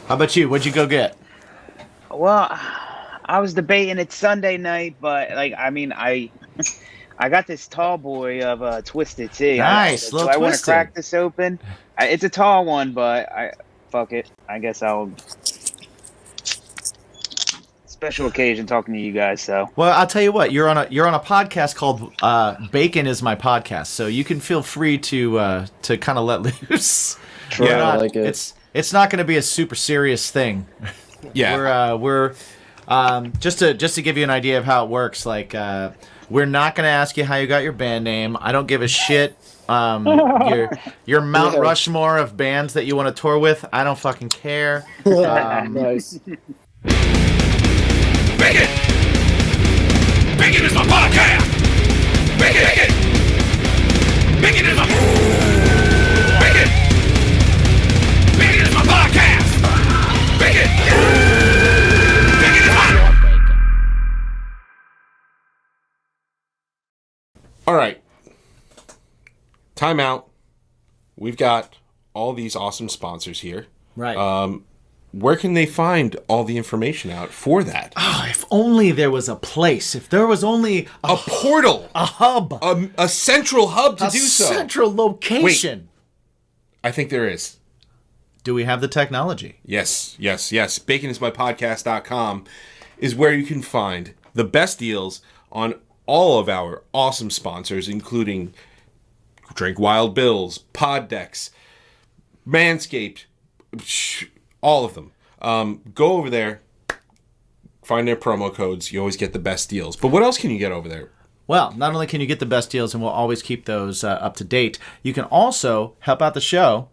How about you? What'd you go get? Well, I was debating it Sunday night, but I got this tall boy of Twisted Tea. Nice, Do little I want to Twisted. crack this open? It's a tall one, but fuck it. I guess I'll special occasion talking to you guys. So Well, I'll tell you what. You're on a podcast called Bacon is My Podcast, so you can feel free to kind of let loose. Yeah, I like it. It's not going to be a super serious thing. Yeah. We're just to give you an idea of how it works. Like we're not going to ask you how you got your band name. I don't give a shit. Your Mount Rushmore of bands that you want to tour with. I don't fucking care. Nice. Bacon! Bacon is my podcast! Bacon! Bacon is my... Bacon! Bacon is my podcast! Bacon! Bacon is my... All right. Time out. We've got all these awesome sponsors here. Right. Where can they find all the information out for that? Oh, if only there was a place. If there was only A portal. a hub. A central hub to A do so. central location. I think there is. Do we have the technology? Yes. Baconismypodcast.com is where you can find the best deals on all of our awesome sponsors, including Drink Wild Bills, Pod Decks, Manscaped, all of them. Go over there, find their promo codes. You always get the best deals. But what else can you get over there? Well, not only can you get the best deals, and we'll always keep those up to date, you can also help out the show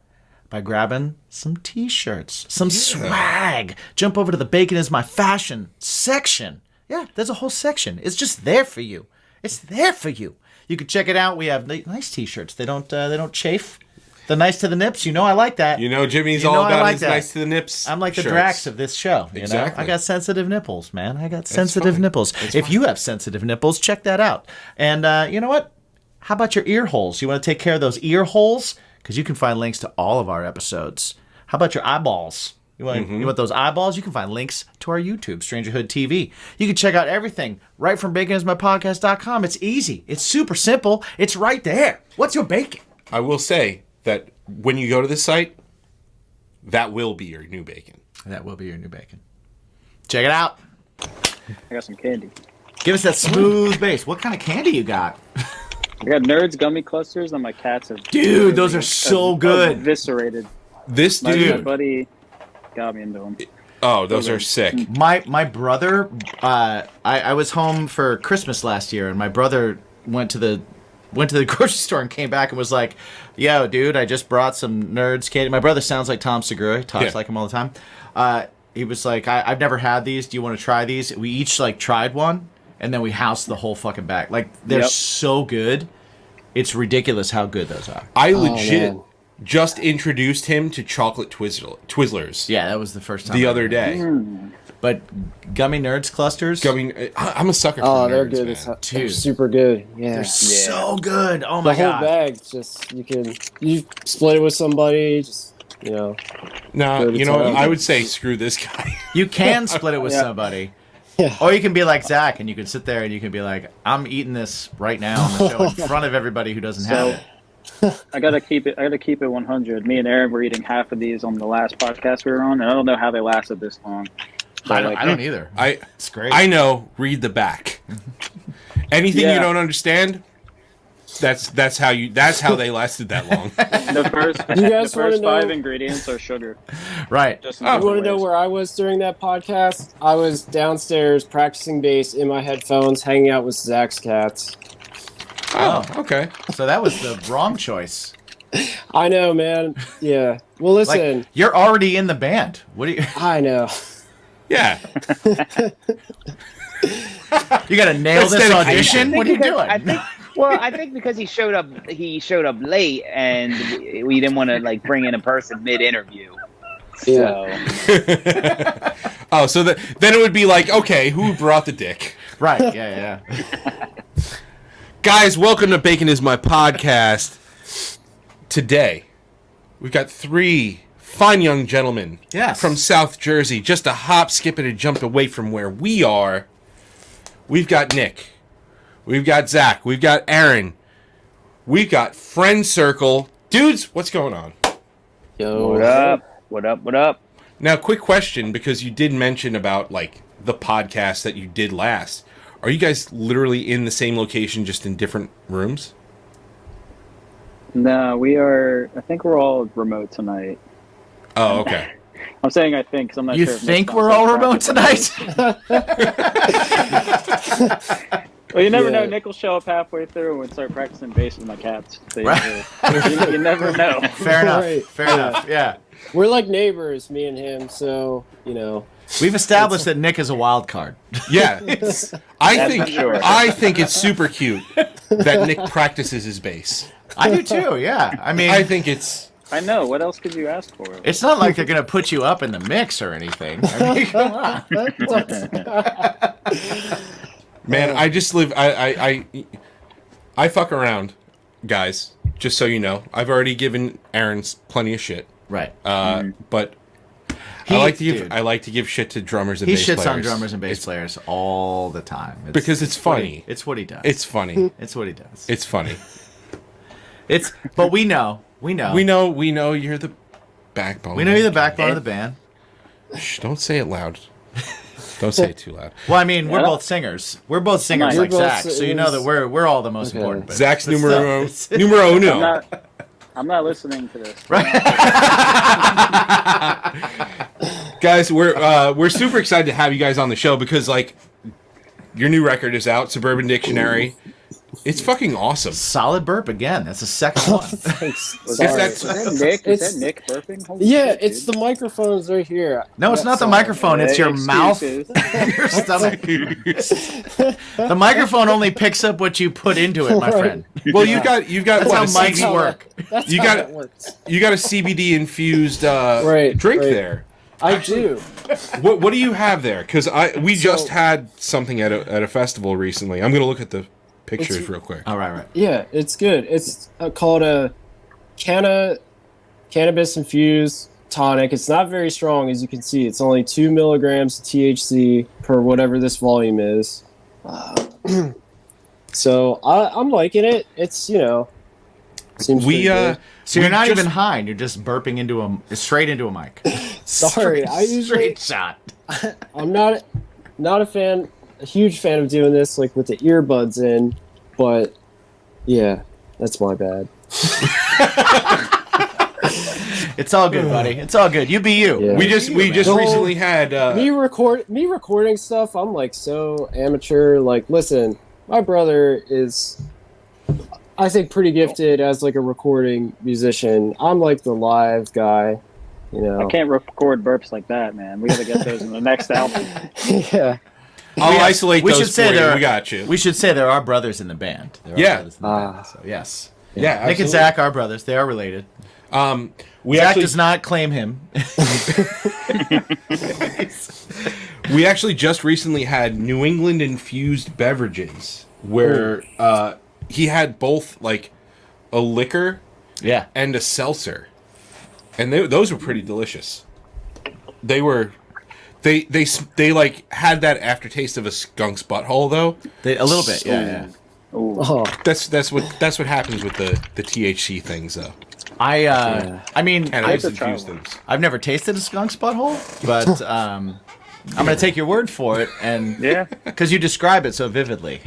by grabbing some t-shirts, some swag. Jump over to the Bacon is My Fashion section. Yeah, there's a whole section. It's just there for you. It's there for you. You can check it out. We have nice t-shirts. They don't chafe. They're nice to the nips. You know I like that. You know Jimmy's You know all I about like his that. nice to the nips. I'm like the shirts. Drax of this show. You Exactly. know? I got sensitive nipples, man. I got sensitive fine. nipples. It's If fine. you have sensitive nipples, check that out. And you know what? How about your ear holes? You want to take care of those ear holes? Because you can find links to all of our episodes. How about your eyeballs? You want those eyeballs? You can find links to our YouTube, Strangerhood TV. You can check out everything right from baconismypodcast.com. It's easy. It's super simple. It's right there. What's your bacon? I will say that when you go to this site, that will be your new bacon. That will be your new bacon. Check it out. I got some candy. Give us that smooth bass. What kind of candy you got? I got Nerds gummy clusters, and my cats have. Dude, those are so good. Eviscerated. This My dude. buddy got me into them. Oh, those are sick. My brother, I was home for Christmas last year, and my brother went to the grocery store and came back and was like, "Yo, dude, I just brought some Nerds candy." My brother sounds like Tom Segura. He talks like him all the time. He was like, "I've never had these. Do you want to try these?" We each tried one, and then we housed the whole fucking bag. Like they're so good, it's ridiculous how good those are. I legit man. just introduced him to chocolate Twizzlers. Yeah, that was the first time The other day. But gummy Nerds clusters, I mean, I'm a sucker for Oh, nerds, they're good. man. They're super good. Yeah. they're so good. Oh The my whole god. bag, just you split it with somebody, just Nah, Good you know, time. I would say screw this guy. You can split it with somebody. Yeah. Or you can be like Zach and you can sit there and you can be like, I'm eating this right now on the show in front of everybody who doesn't have it. I gotta keep it 100. Me and Aaron were eating half of these on the last podcast we were on, and I don't know how they lasted this long. I don't either. It's great. I know. Read the back. Anything you Yeah. don't understand, that's how they lasted that long. The first, You guys the first wanna know- 5 ingredients are sugar. Right. Just in Oh. You different want to know ways. where I was during that podcast? I was downstairs practicing bass in my headphones, hanging out with Zach's cats. Oh, okay. So that was the wrong choice. I know, man. Yeah. Well, listen. Like, you're already in the band. What do you? I know. Yeah. You got to nail this dedication. audition. What are you doing? I think because he showed up late, and we didn't want to like bring in a person mid-interview. Yeah. So Oh, so then it would be like, okay, who brought the dick? Right. Yeah. Guys, welcome to Bacon is My Podcast. Today, we've got 3 fine young gentleman Yes. from South Jersey, just a hop, skip, and a jump away from where we are. We've got Nick. We've got Zach. We've got Aaron. We've got Friend Circle. Dudes, what's going on? Yo. What up? What up? What up? Now, quick question, because you did mention about, like, the podcast that you did last. Are you guys literally in the same location, just in different rooms? No, we are. I think we're all remote tonight. Oh, okay. I'm saying I think because I'm not You sure. if think Nick's we're also all remote practicing. tonight? Well, you never Yeah. know. Nick will show up halfway through and start practicing bass with my cats. So Right. you never know. Fair enough. Right. Fair enough. Yeah. We're like neighbors, me and him, so, you know. We've established that Nick is a wild card. Yeah. I That's think for sure. I think it's super cute that Nick practices his bass. I do too. Yeah. I mean, I think it's... I know. What else could you ask for? it's not like they're gonna put you up in the mix or anything. I mean, come on. Man, I just live... I fuck around, guys, just so you know. I've already given Aaron plenty of shit. Right. But He- I like to give shit to drummers and He bass shits players. on drummers and bass players all the time. Because it's funny. It's what he does. It's funny. It's what he does. It's funny. But we know. We know you're the backbone. We know you're the backbone of the band. Shh, don't say it loud. Don't say it too loud. Well, I mean, we're Yeah. both singers. We're both singers You're like both Zach, so you know that we're all the most Okay. important. But Zach's but numero still, numero uno. I'm not listening to this. Guys, we're super excited to have you guys on the show because like your new record is out, Suburban Dictionary. It's fucking awesome. Solid burp again. That's the second one. Thanks. Was Sorry. that, is that Nick? Is It's- that Nick burping? Holy Yeah, shit, it's dude. the microphones right here. No, it's not the Sorry. microphone. It's your mouth Excuses. and your stomach. The microphone only picks up what you put into it, my Right. friend. Well, you've got That's what, how a mics CBD work. That's You how got it works. You got a CBD infused Right, drink right. there. I do. What do you have there? Because we just So- had something at a festival recently. I'm gonna look at the pictures It's- real quick. All right. Yeah, it's good. It's called a cannabis infused tonic. It's not very strong, as you can see. It's only 2 milligrams of THC per whatever this volume is. So I'm liking it. It's seems We pretty good. So you're We not just- even high. You're just burping straight into a mic. Sorry, I usually straight shot. I'm not a huge fan of doing this like with the earbuds in, but yeah, that's my bad. It's all good, buddy. It's all good. You be you. Yeah. We just man. recently had me recording stuff. I'm like so amateur. Like, listen, my brother is, I think, pretty gifted as like a recording musician. I'm like the live guy, I can't record burps like that, man. We gotta get those in the next album. Yeah. I'll isolate we those should say for you. there. We got you. We should say there are brothers in the band. There are Yeah. brothers in the band, so yes. Yeah, Nick and absolutely. Zach are brothers. They are related. We Zach actually does not claim him. we actually just recently had New England infused beverages where he had both like a liquor Yeah. and a seltzer, and those were pretty delicious. They were. They like had that aftertaste of a skunk's butthole though. A little bit. Yeah. Ooh. Oh, That's what happens with the THC things though. I mean, Cannabis to try infused one. things. I've never tasted a skunk's butthole, but I'm gonna take your word for it, and Yeah. because you describe it so vividly.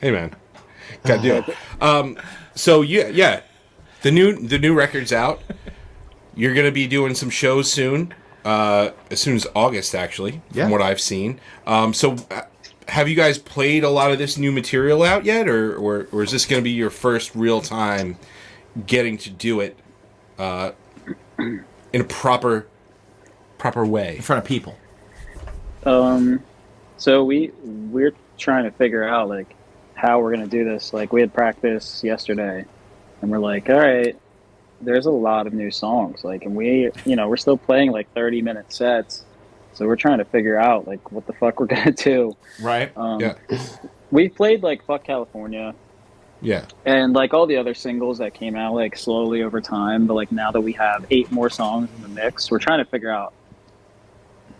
Hey man, gotta do it. So yeah, the new record's out. You're gonna be doing some shows soon, as soon as August actually, Yeah. from what I've seen. Have you guys played a lot of this new material out yet, or is this gonna be your first real time getting to do it in a proper way? In front of people. So we're trying to figure out like how we're gonna do this. Like we had practice yesterday, and we're like, all right, there's a lot of new songs. Like, and we're still playing like 30-minute sets. So we're trying to figure out like what the fuck we're gonna do. Right. Yeah. We played like Fuck California, Yeah. And like all the other singles that came out like slowly over time, but like now that we have 8 more songs in the mix, we're trying to figure out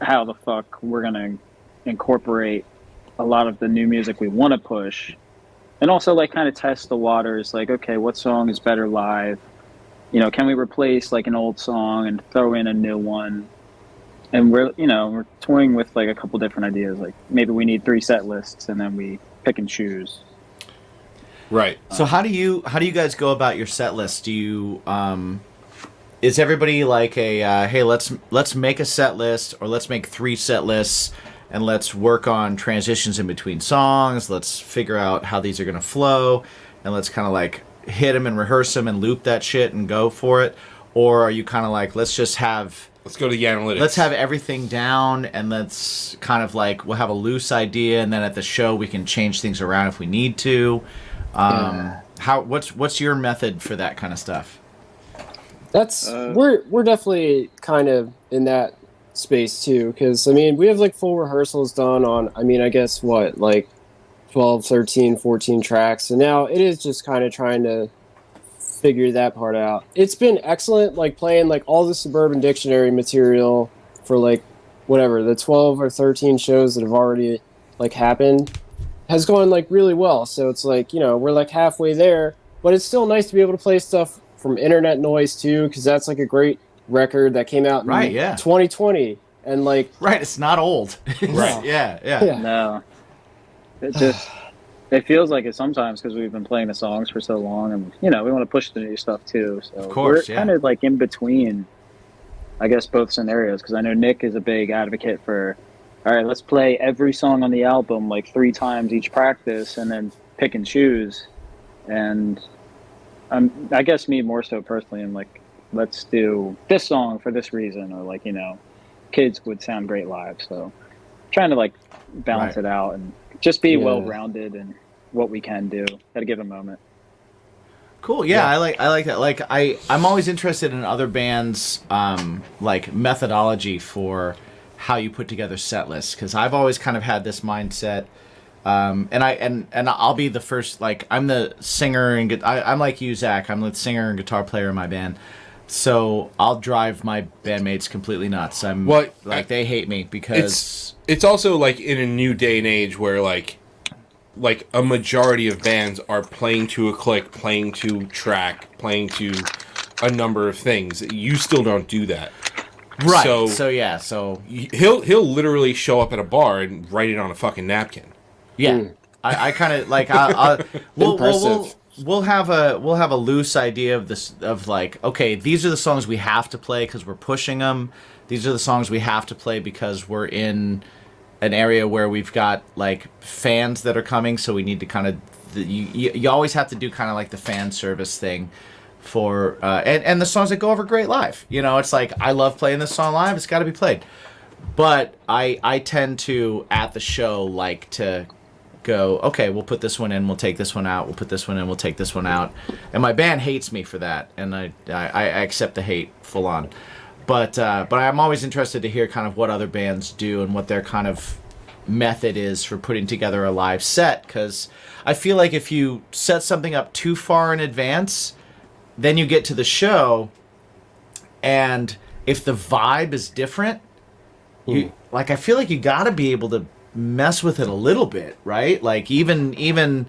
how the fuck we're gonna incorporate a lot of the new music we want to push, and also like kind of test the waters. Like, okay, what song is better live? You know, can we replace like an old song and throw in a new one? And we're toying with like a couple different ideas. Like maybe we need 3 set lists, and then we pick and choose. Right. So how do you guys go about your set list? Do you is everybody like a hey, let's make a set list, or let's make 3 set lists and let's work on transitions in between songs, let's figure out how these are going to flow, and let's kind of like hit them and rehearse them and loop that shit and go for it? Or are you kind of like, let's go to the analytics. Let's have everything down, and let's kind of like, we'll have a loose idea, and then at the show we can change things around if we need to. What's your method for that kind of stuff? That's we're definitely kind of in that space too, because I mean we have like full rehearsals done on, I mean, I guess what, like 12, 13, 14 tracks, and now it is just kind of trying to figure that part out. It's been excellent, like playing like all the Suburban Dictionary material for like whatever the 12 or 13 shows that have already like happened has gone like really well. So it's like, you know, we're like halfway there, but it's still nice to be able to play stuff from Internet Noise too, because that's like a great record that came out in 2020, and like it's not old. Right. yeah. No, it feels like it sometimes, because we've been playing the songs for so long, and you know we want to push the new stuff too. So of course, we're kind of like in between, I guess, both scenarios. Because I know Nick is a big advocate for, all right, let's play every song on the album like 3 times each practice, and then pick and choose. And I guess me more so personally, I'm like, let's do this song for this reason, or like, you know, Kids would sound great live. So trying to like balance it out and just be well-rounded in what we can do at a given moment. Cool. Yeah. I like that. Like I'm always interested in other bands like methodology for how you put together set lists, because I've always kind of had this mindset. And I'll be the first, like, I'm the singer, and I'm like you, Zach. I'm the singer and guitar player in my band, so I'll drive my bandmates completely nuts. They hate me because it's also like in a new day and age where like a majority of bands are playing to a click, playing to track, playing to a number of things. You still don't do that. Right. So he'll literally show up at a bar and write it on a fucking napkin. Yeah, I kind of like. We'll have a loose idea of this, of like, okay, these are the songs we have to play because we're pushing them. These are the songs we have to play because we're in an area where we've got like fans that are coming. So we need to kind of you always have to do kind of like the fan service thing for and the songs that go over great live. You know, it's like, I love playing this song live. It's got to be played. But I tend to, at the show, like to go, okay, we'll put this one in, we'll take this one out, we'll put this one in, we'll take this one out. And my band hates me for that, and I accept the hate full on. But I'm always interested to hear kind of what other bands do and what their kind of method is for putting together a live set, because I feel like if you set something up too far in advance, then you get to the show, and if the vibe is different, I feel like you got to be able to mess with it a little bit, right? Like even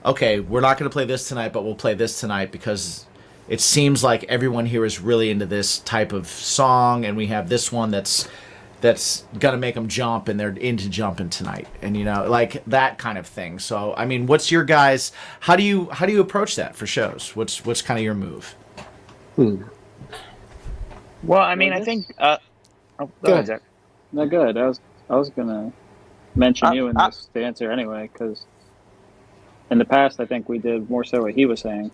okay, we're not going to play this tonight, but we'll play this tonight because it seems like everyone here is really into this type of song, and we have this one that's gonna make them jump, and they're into jumping tonight, and you know, like that kind of thing. So I mean, what's your guys? How do you approach that for shows? What's kind of your move? Well, I mean, I think. Go ahead, Zach. No, good. I was gonna mention you in this to answer anyway, because in the past I think we did more so what he was saying.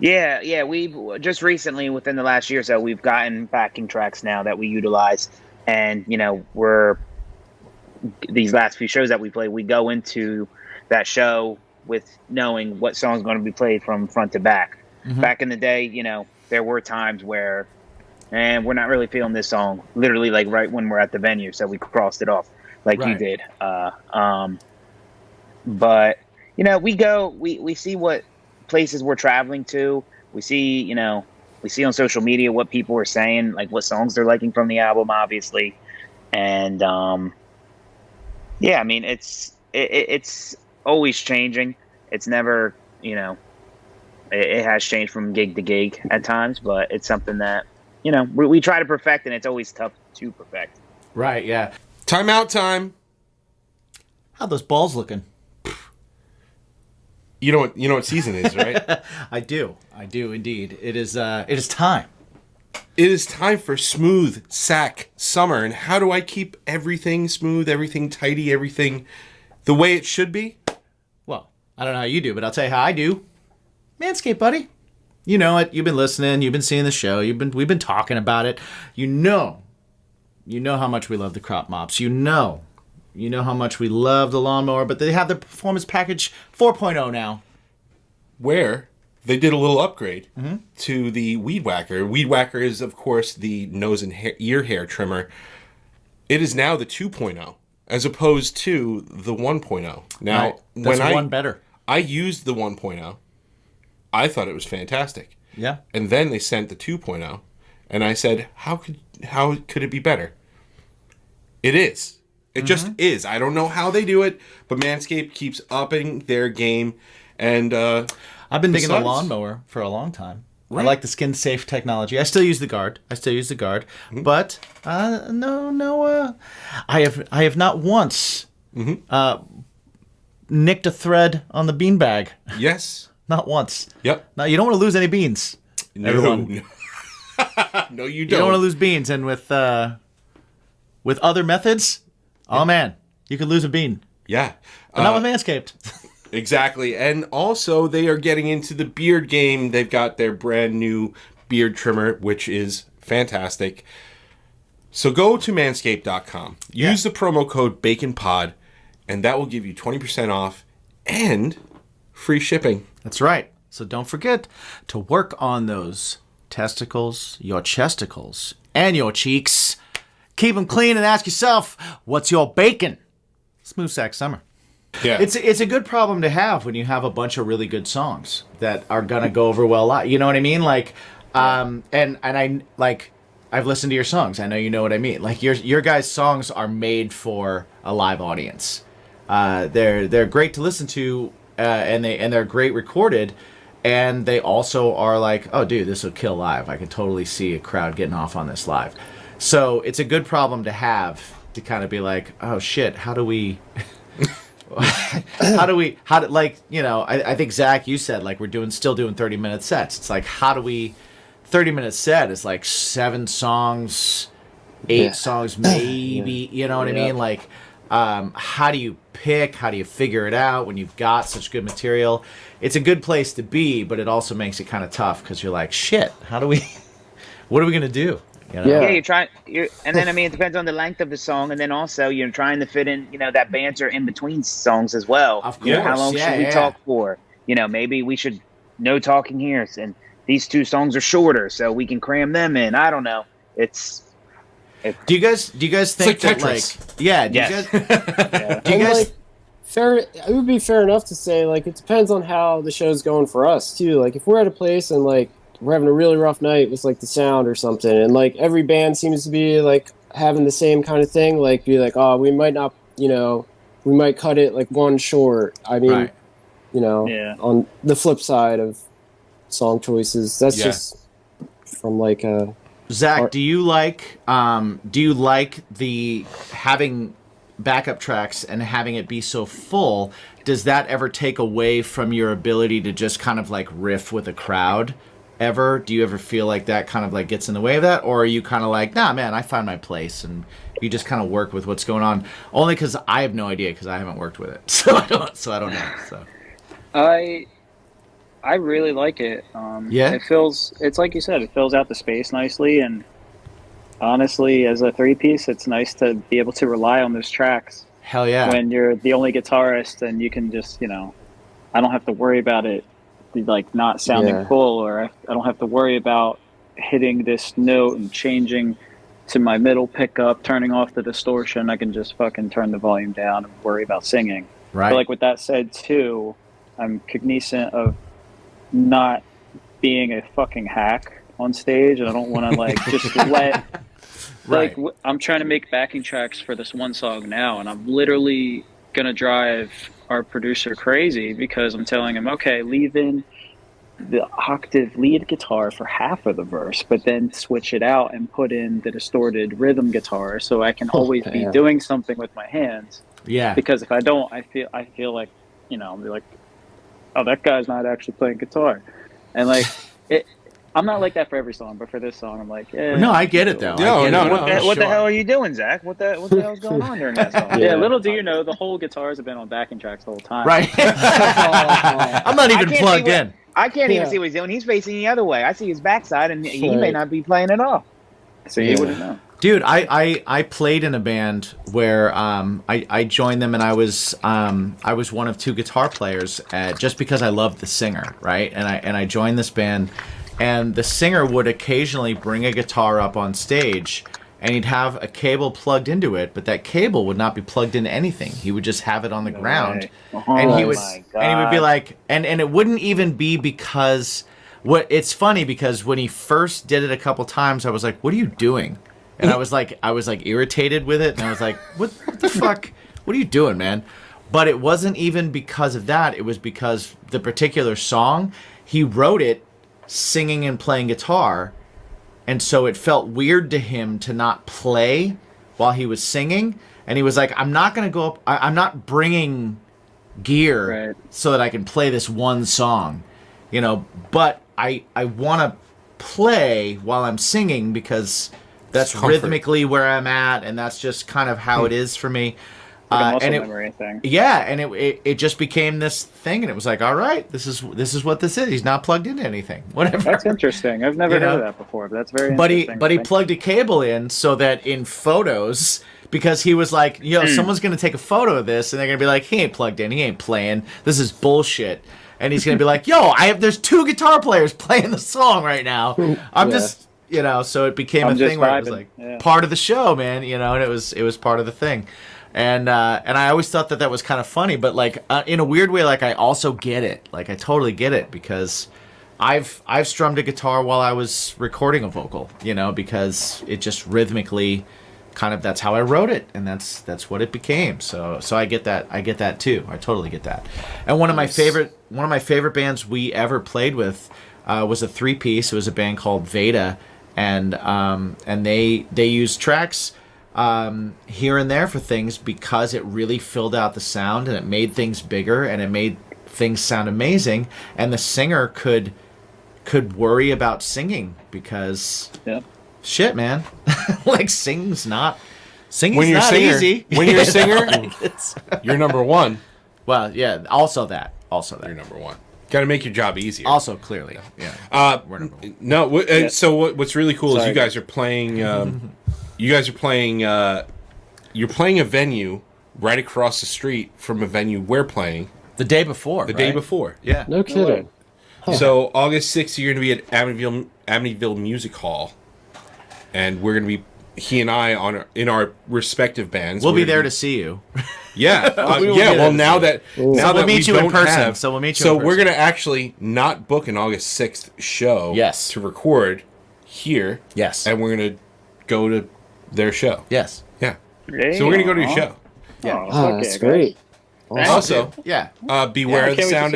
Yeah, we've just recently, within the last year or so, we've gotten backing tracks now that we utilize, and you know, these last few shows that we play, we go into that show with knowing what song's going to be played from front to back. Mm-hmm. Back in the day, you know, there were times where, and we're not really feeling this song, literally like right when we're at the venue, so we crossed it off like you did. But we see what places we're traveling to. We see, we see on social media what people are saying, like what songs they're liking from the album, obviously. And yeah, I mean, it's always changing. It's never, it has changed from gig to gig at times, but it's something that, we try to perfect, and it's always tough to perfect. Right, yeah. Timeout time. How those balls looking? You know what season it is, right? I do indeed. It is time. It is time for smooth sack summer. And how do I keep everything smooth, everything tidy, everything the way it should be? Well, I don't know how you do, but I'll tell you how I do. Manscaped, buddy. You know it. You've been listening. You've been seeing the show. We've been talking about it. You know how much we love the crop mops. You know how much we love the lawnmower, but they have the Performance Package 4.0 now. Where they did a little upgrade to the Weed Whacker. Weed Whacker is, of course, the nose and ear hair trimmer. It is now the 2.0, as opposed to the 1.0. Now, right. That's one better. I used the 1.0. I thought it was fantastic. Yeah. And then they sent the 2.0, and I said, how could it be better? It is. It just is. I don't know how they do it, but Manscaped keeps upping their game. And I've been digging the lawnmower for a long time. Right. I like the skin-safe technology. I still use the guard. But no. I have not once nicked a thread on the beanbag. Yes. Not once. Yep. Now, you don't want to lose any beans. No. Everyone. No, you don't. You don't want to lose beans. And with other methods, oh man, you could lose a bean. Yeah. But not with Manscaped. Exactly. And also, they are getting into the beard game. They've got their brand new beard trimmer, which is fantastic. So go to manscaped.com. Use the promo code BACONPOD, and that will give you 20% off and free shipping. That's right. So don't forget to work on those testicles, your chesticles, and your cheeks. Keep them clean and ask yourself, what's your bacon? Smooth Sack Summer. Yeah. It's a good problem to have when you have a bunch of really good songs that are gonna go over well live. You know what I mean? Like, and I like, I've listened to your songs. I know you know what I mean. Like your guys' songs are made for a live audience. They're great to listen to, and they're great recorded, and they also are like, oh dude, this will kill live. I can totally see a crowd getting off on this live. So it's a good problem to have, to kind of be like, oh shit, how do we I think Zach, you said like we're still doing 30-minute sets. It's like, how do we 30-minute set is like 7 songs, 8 songs maybe, you know what I mean? Like how do you pick, how do you figure it out when you've got such good material? It's a good place to be, but it also makes it kind of tough because you're like, shit, how do we what are we gonna do? You know? Yeah, and then I mean, it depends on the length of the song, and then also you're trying to fit in, that banter in between songs as well. Of course, how long should we talk for? Maybe we should no talking here, and these 2 songs are shorter, so we can cram them in. I don't know. Do you guys think like that Tetris. It would be fair enough to say like it depends on how the show's going for us too. Like if we're at a place and like we're having a really rough night with like the sound or something, and like every band seems to be like having the same kind of thing, like be like, oh, we might not, we might cut it like 1 short. I mean, right. On the flip side of song choices, that's just from like Zach, do you like the having backup tracks and having it be so full? Does that ever take away from your ability to just kind of like riff with a crowd? Ever? Do you ever feel like that kind of like gets in the way of that, or are you kind of like, nah, man, I find my place, and you just kind of work with what's going on? Only because I have no idea, because I haven't worked with it, so I don't know. So I really like it. It's like you said, it fills out the space nicely, and honestly, as a 3-piece, it's nice to be able to rely on those tracks. Hell yeah! When you're the only guitarist, and you can just, I don't have to worry about it like not sounding full, or I don't have to worry about hitting this note and changing to my middle pickup, turning off the distortion. I can just fucking turn the volume down and worry about singing. Right. But like with that said too, I'm cognizant of not being a fucking hack on stage, and I don't want to like just let Right. I'm trying to make backing tracks for this one song now, and I'm literally gonna drive our producer crazy because I'm telling him, okay, leave in the octave lead guitar for half of the verse, but then switch it out and put in the distorted rhythm guitar, so I can always be doing something with my hands. Yeah. Because if I don't, I feel like, I'll be like, oh, that guy's not actually playing guitar, and like I'm not like that for every song, but for this song, I'm like, No, I get it though. What the hell are you doing, Zach? What the hell's going on during that song? Yeah, little do you know, the whole guitars have been on backing tracks the whole time. Right. I'm not even plugged in. I can't even see what he's doing. He's facing the other way. I see his backside, and he may not be playing at all. So you wouldn't know. Dude, I played in a band where I joined them, and I was one of two guitar players just because I loved the singer, right? And I joined this band, and the singer would occasionally bring a guitar up on stage, and he'd have a cable plugged into it, but that cable would not be plugged into anything. He would just have it on the ground, and he would be like, and it wouldn't even be because it's funny because when he first did it a couple times, I was like, "What are you doing?" And I was like irritated with it, and I was like, what the fuck? What are you doing, man? But it wasn't even because of that. It was because the particular song, he wrote it singing and playing guitar, and so it felt weird to him to not play while he was singing. And he was like, I'm not going to go up, I'm not bringing gear so that I can play this one song, but I want to play while I'm singing because that's rhythmically where I'm at, and that's just kind of how it is for me. Like a muscle memory thing. Yeah, and it just became this thing, and it was like, all right, this is what this is. He's not plugged into anything. Whatever. That's interesting. I've never heard of that before, but that's very interesting. But he plugged a cable in so that in photos, because he was like, someone's gonna take a photo of this, and they're gonna be like, he ain't plugged in, he ain't playing. This is bullshit. And he's gonna be like, there's two guitar players playing the song right now. I'm just. So it became a thing where it was like part of the show, man. And it was part of the thing, and I always thought that was kind of funny, but like in a weird way, like I also get it, like I totally get it because I've strummed a guitar while I was recording a vocal, because it just rhythmically, kind of that's how I wrote it, and that's what it became. So I get that too. I totally get that. And one of my favorite bands we ever played with was a 3-piece. It was a band called Veda. And they used tracks here and there for things because it really filled out the sound and it made things bigger and it made things sound amazing. And the singer could worry about singing because shit, man, like singing's not easy. When you're a singer, you're number one. Well, yeah. Also that. You're number one. Got to make your job easier. Also, clearly, yeah. So what's really cool is you guys are playing. You're playing a venue right across the street from a venue we're playing. The day before. Day before. Yeah. No kidding. So August 6th, you're going to be at Amityville Music Hall, and we're going to be in our respective bands. We'll be there to see you. Yeah, Well, now that we'll meet you in person. So we'll meet you. So we're gonna actually not book an August 6th show. Yes. To record here. Yes. And we're gonna go to their show. Yes. Yeah. So we're gonna go to your show. Yeah. That's great. Also, beware of the sound.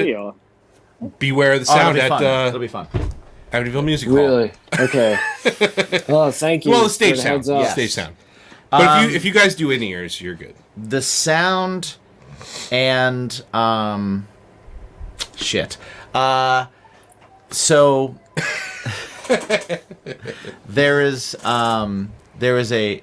Beware of the sound at. It'll be fun. Amityville Music Hall. Really? Okay. Oh, thank you. Well, the stage for the sound. heads up. Stage sound. But if you guys do in-ears, you're good. The sound and shit. So there is a.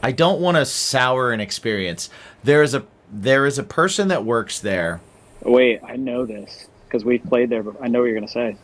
I don't want to sour an experience. There is a person that works there. Wait, I know this because we've played there. I know what you're gonna say.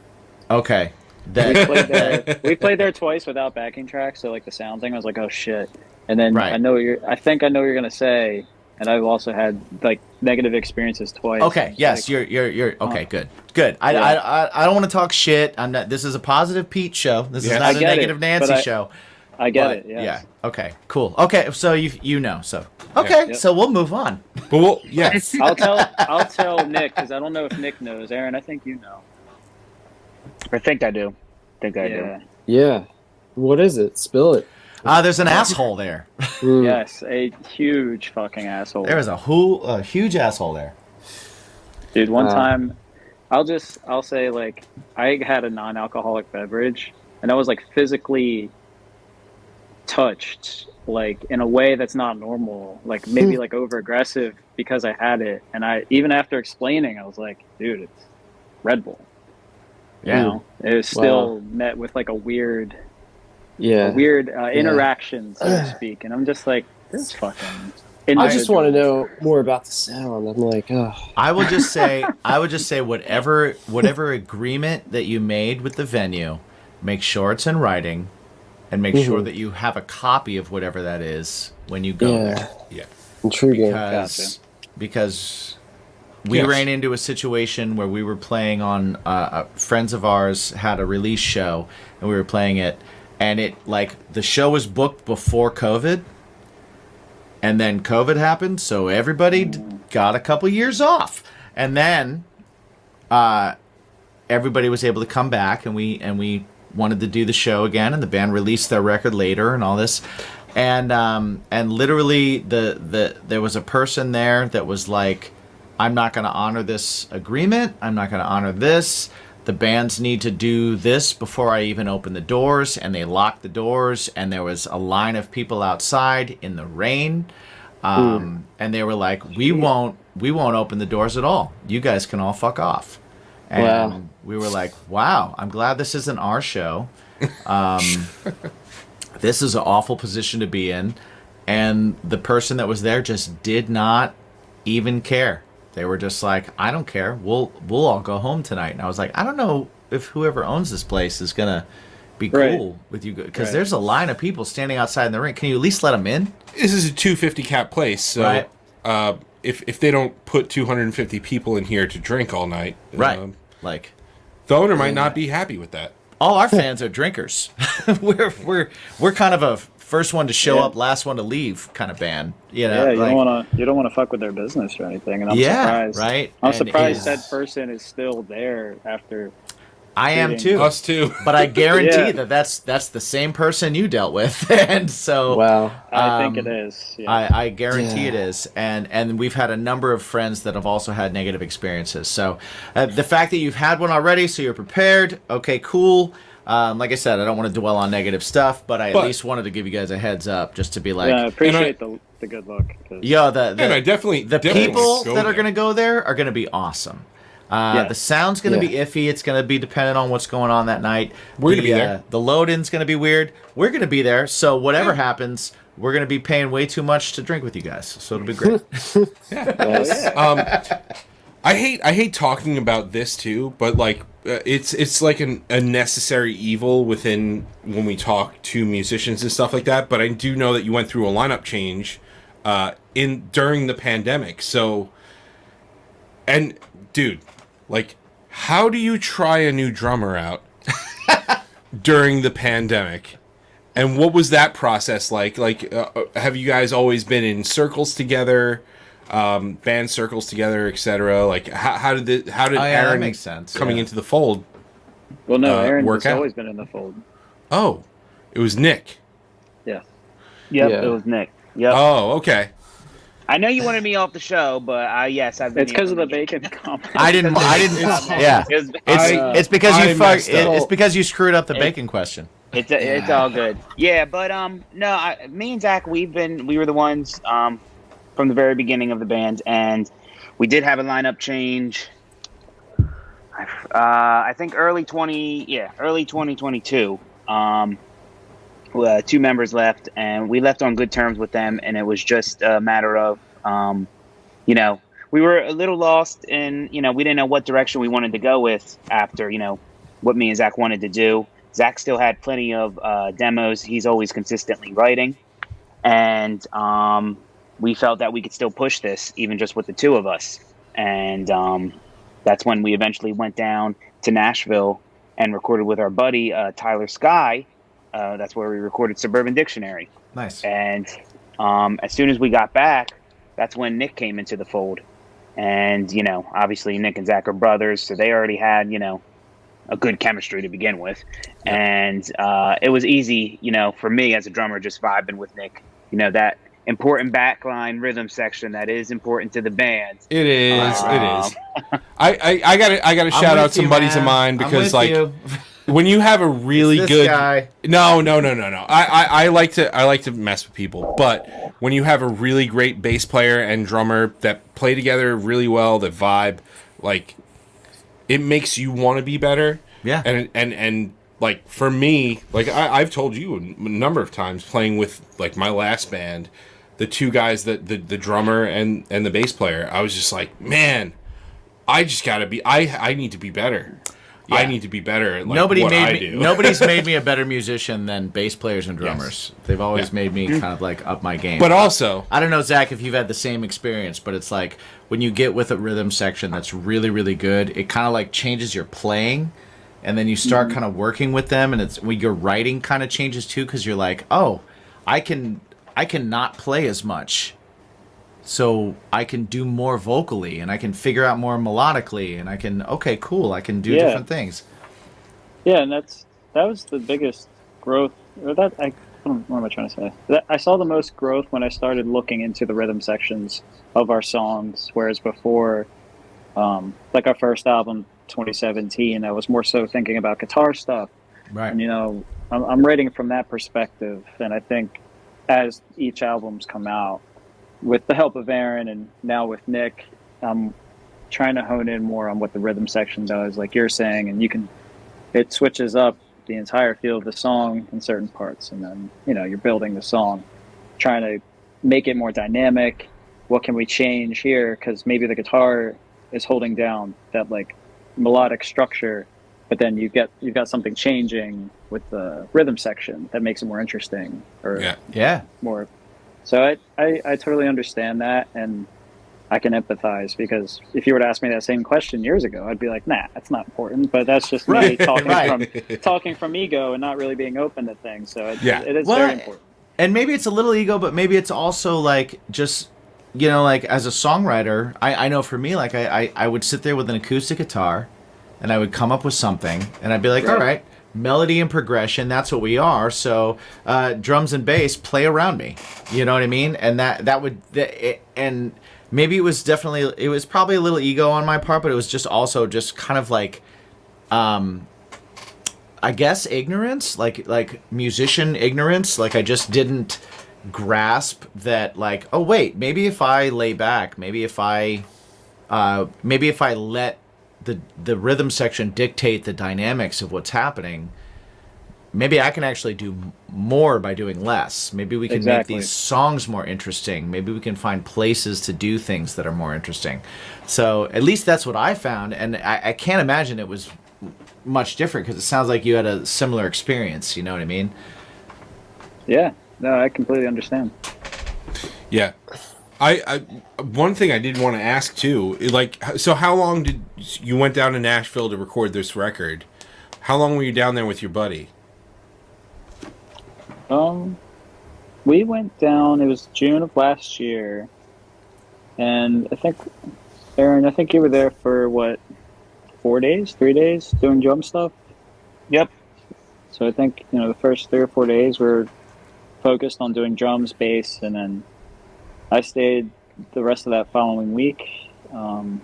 Okay. We played there twice without backing tracks, so like the sound thing, I was like, oh shit. And then I think I know what you're gonna say, and I've also had like negative experiences twice. Okay, yes, like, you're okay. Good. I don't want to talk shit. I'm not. This is a positive Pete show. This is not a negative Nancy show. I get But, it. Yes. Yeah. Okay. Cool. Okay. So you know. So okay. Yep. So we'll move on. But well, yes. I'll tell Nick because I don't know if Nick knows. Aaron, I think you know. I think I do. Yeah. Yeah. What is it? Spill it. There's an asshole there. Mm. Yes, a huge fucking asshole. There was a huge asshole there. Dude, one Wow. time, I'll say, like, I had a non-alcoholic beverage, and I was, like, physically touched, like, in a way that's not normal, like, maybe, like, over-aggressive because I had it, and even after explaining, I was like, dude, it's Red Bull. Yeah. You know, it was still met with, like, a weird interaction, so to speak, and I'm just like, this fucking... I just want to know more about the sound. I'm like, oh. I would just say whatever agreement that you made with the venue, make sure it's in writing, and make sure that you have a copy of whatever that is when you go there. Yeah. Intriguing. Because we ran into a situation where we were playing on friends of ours had a release show, and we were playing it, and the show was booked before COVID. And then COVID happened, so everybody got a couple years off. And then everybody was able to come back, and we wanted to do the show again. And the band released their record later, and all this. And literally, there was a person there that was like, "I'm not going to honor this agreement. I'm not going to honor this. The bands need to do this before I even open the doors," and they locked the doors, and there was a line of people outside in the rain, and they were like, we won't open the doors at all. You guys can all fuck off. And we were like, wow, I'm glad this isn't our show. This is an awful position to be in. And the person that was there just did not even care. They were just like, I don't care. We'll all go home tonight. And I was like, I don't know if whoever owns this place is going to be cool with you. Because there's a line of people standing outside in the ring. Can you at least let them in? This is a 250 cap place. So if they don't put 250 people in here to drink all night, like the owner might not be happy with that. All our fans are drinkers. we're kind of a first one to show up, last one to leave kind of band. You know, you don't want to fuck with their business or anything. And I'm surprised. Right. I'm surprised that person is still there after. I am too. Us too. But I guarantee that's the same person you dealt with, and so I think it is. Yeah. I guarantee it is, and we've had a number of friends that have also had negative experiences. So the fact that you've had one already, so you're prepared. Okay, cool. Like I said, I don't want to dwell on negative stuff, but at least wanted to give you guys a heads up, just to be like, I appreciate the good luck. Yeah, the people that are going to go there are going to be awesome. The sound's going to be iffy. It's going to be dependent on what's going on that night. We're going to be there. The load-in's going to be weird. We're going to be there. So whatever happens, we're going to be paying way too much to drink with you guys. So it'll be great. I hate talking about this too, but like it's like a necessary evil within when we talk to musicians and stuff like that. But I do know that you went through a lineup change during the pandemic. So, and dude, like, how do you try a new drummer out during the pandemic? And what was that process like? Like, have you guys always been in circles together, band circles together, etc.? Like, how did Aaron makes sense, coming into the fold? Well, no, Aaron has out? always been in the fold. Oh, it was Nick. Yeah. Yep, it was Nick. Yep. Oh, okay. I know you wanted me off the show, but yes, I've been. It's because of the bacon comment. I didn't. Yeah. It's because it's because you screwed up the bacon question. It's all good. Yeah, but no, me and Zach, we were the ones from the very beginning of the band, and we did have a lineup change. I think early 2022. Two members left, and we left on good terms with them, and it was just a matter of, we were a little lost, and we didn't know what direction we wanted to go with after, what me and Zach wanted to do. Zach still had plenty of demos. He's always consistently writing, and we felt that we could still push this, even just with the two of us. And that's when we eventually went down to Nashville and recorded with our buddy Tyler Sky, That's where we recorded Suburban Dictionary. Nice. And as soon as we got back, that's when Nick came into the fold. And, obviously Nick and Zach are brothers, so they already had, a good chemistry to begin with. Yeah. And it was easy, for me as a drummer, just vibing with Nick, that important backline rhythm section that is important to the band. It is. It is. I gotta shout out some buddies of mine because when you have a really good guy. No. I like to mess with people, but when you have a really great bass player and drummer that play together really well, that vibe, like it makes you want to be better. Yeah. And like for me, like I've told you a number of times playing with like my last band, the two guys that the drummer and the bass player, I was just like, man, I just gotta be. I need to be better. Yeah. I need to be better at like, what I do. Nobody's made me a better musician than bass players and drummers. Yes. They've always made me kind of like up my game. But also, I don't know, Zach, if you've had the same experience, but it's like when you get with a rhythm section that's really, really good, it kind of like changes your playing, and then you start kind of working with them, and it's when your writing kind of changes too, because you're like, oh, I can not play as much. So I can do more vocally, and I can figure out more melodically, and I can I can do different things. Yeah, and that was the biggest growth. What am I trying to say? I saw the most growth when I started looking into the rhythm sections of our songs, whereas before, like our first album, 2017, I was more so thinking about guitar stuff. Right. And I'm writing from that perspective, and I think as each album's come out, with the help of Aaron and now with Nick, I'm trying to hone in more on what the rhythm section does, like you're saying, and it switches up the entire feel of the song in certain parts, and then you're building the song, trying to make it more dynamic. What can we change here? Because maybe the guitar is holding down that like melodic structure, but then you've got something changing with the rhythm section that makes it more interesting or more. So I totally understand that, and I can empathize, because if you were to ask me that same question years ago, I'd be like, nah, that's not important. But that's just me talking from ego and not really being open to things. So it is very important. And maybe it's a little ego, but maybe it's also like just, like as a songwriter, I know for me, like I would sit there with an acoustic guitar and I would come up with something and I'd be like, all right, melody and progression, that's what we are. So drums and bass, play around me. You know what I mean? And and maybe it was probably a little ego on my part, but it was just also just kind of like, I guess ignorance, like musician ignorance. Like I just didn't grasp that, like, oh wait, maybe if I lay back, maybe if I let the rhythm section dictate the dynamics of what's happening, maybe I can actually do more by doing less. Maybe we can make these songs more interesting. Maybe we can find places to do things that are more interesting. So at least that's what I found, and I can't imagine it was much different, because it sounds like you had a similar experience. You know what I mean? Yeah. No, I completely understand. Yeah. I one thing I did want to ask too, like, so how long did you went down to Nashville to record this record? How long were you down there with your buddy? We went down, it was June of last year, and I think, Aaron, you were there for what, 3 days doing drum stuff? Yep. So I think, the first 3 or 4 days were focused on doing drums, bass, and then I stayed the rest of that following week. So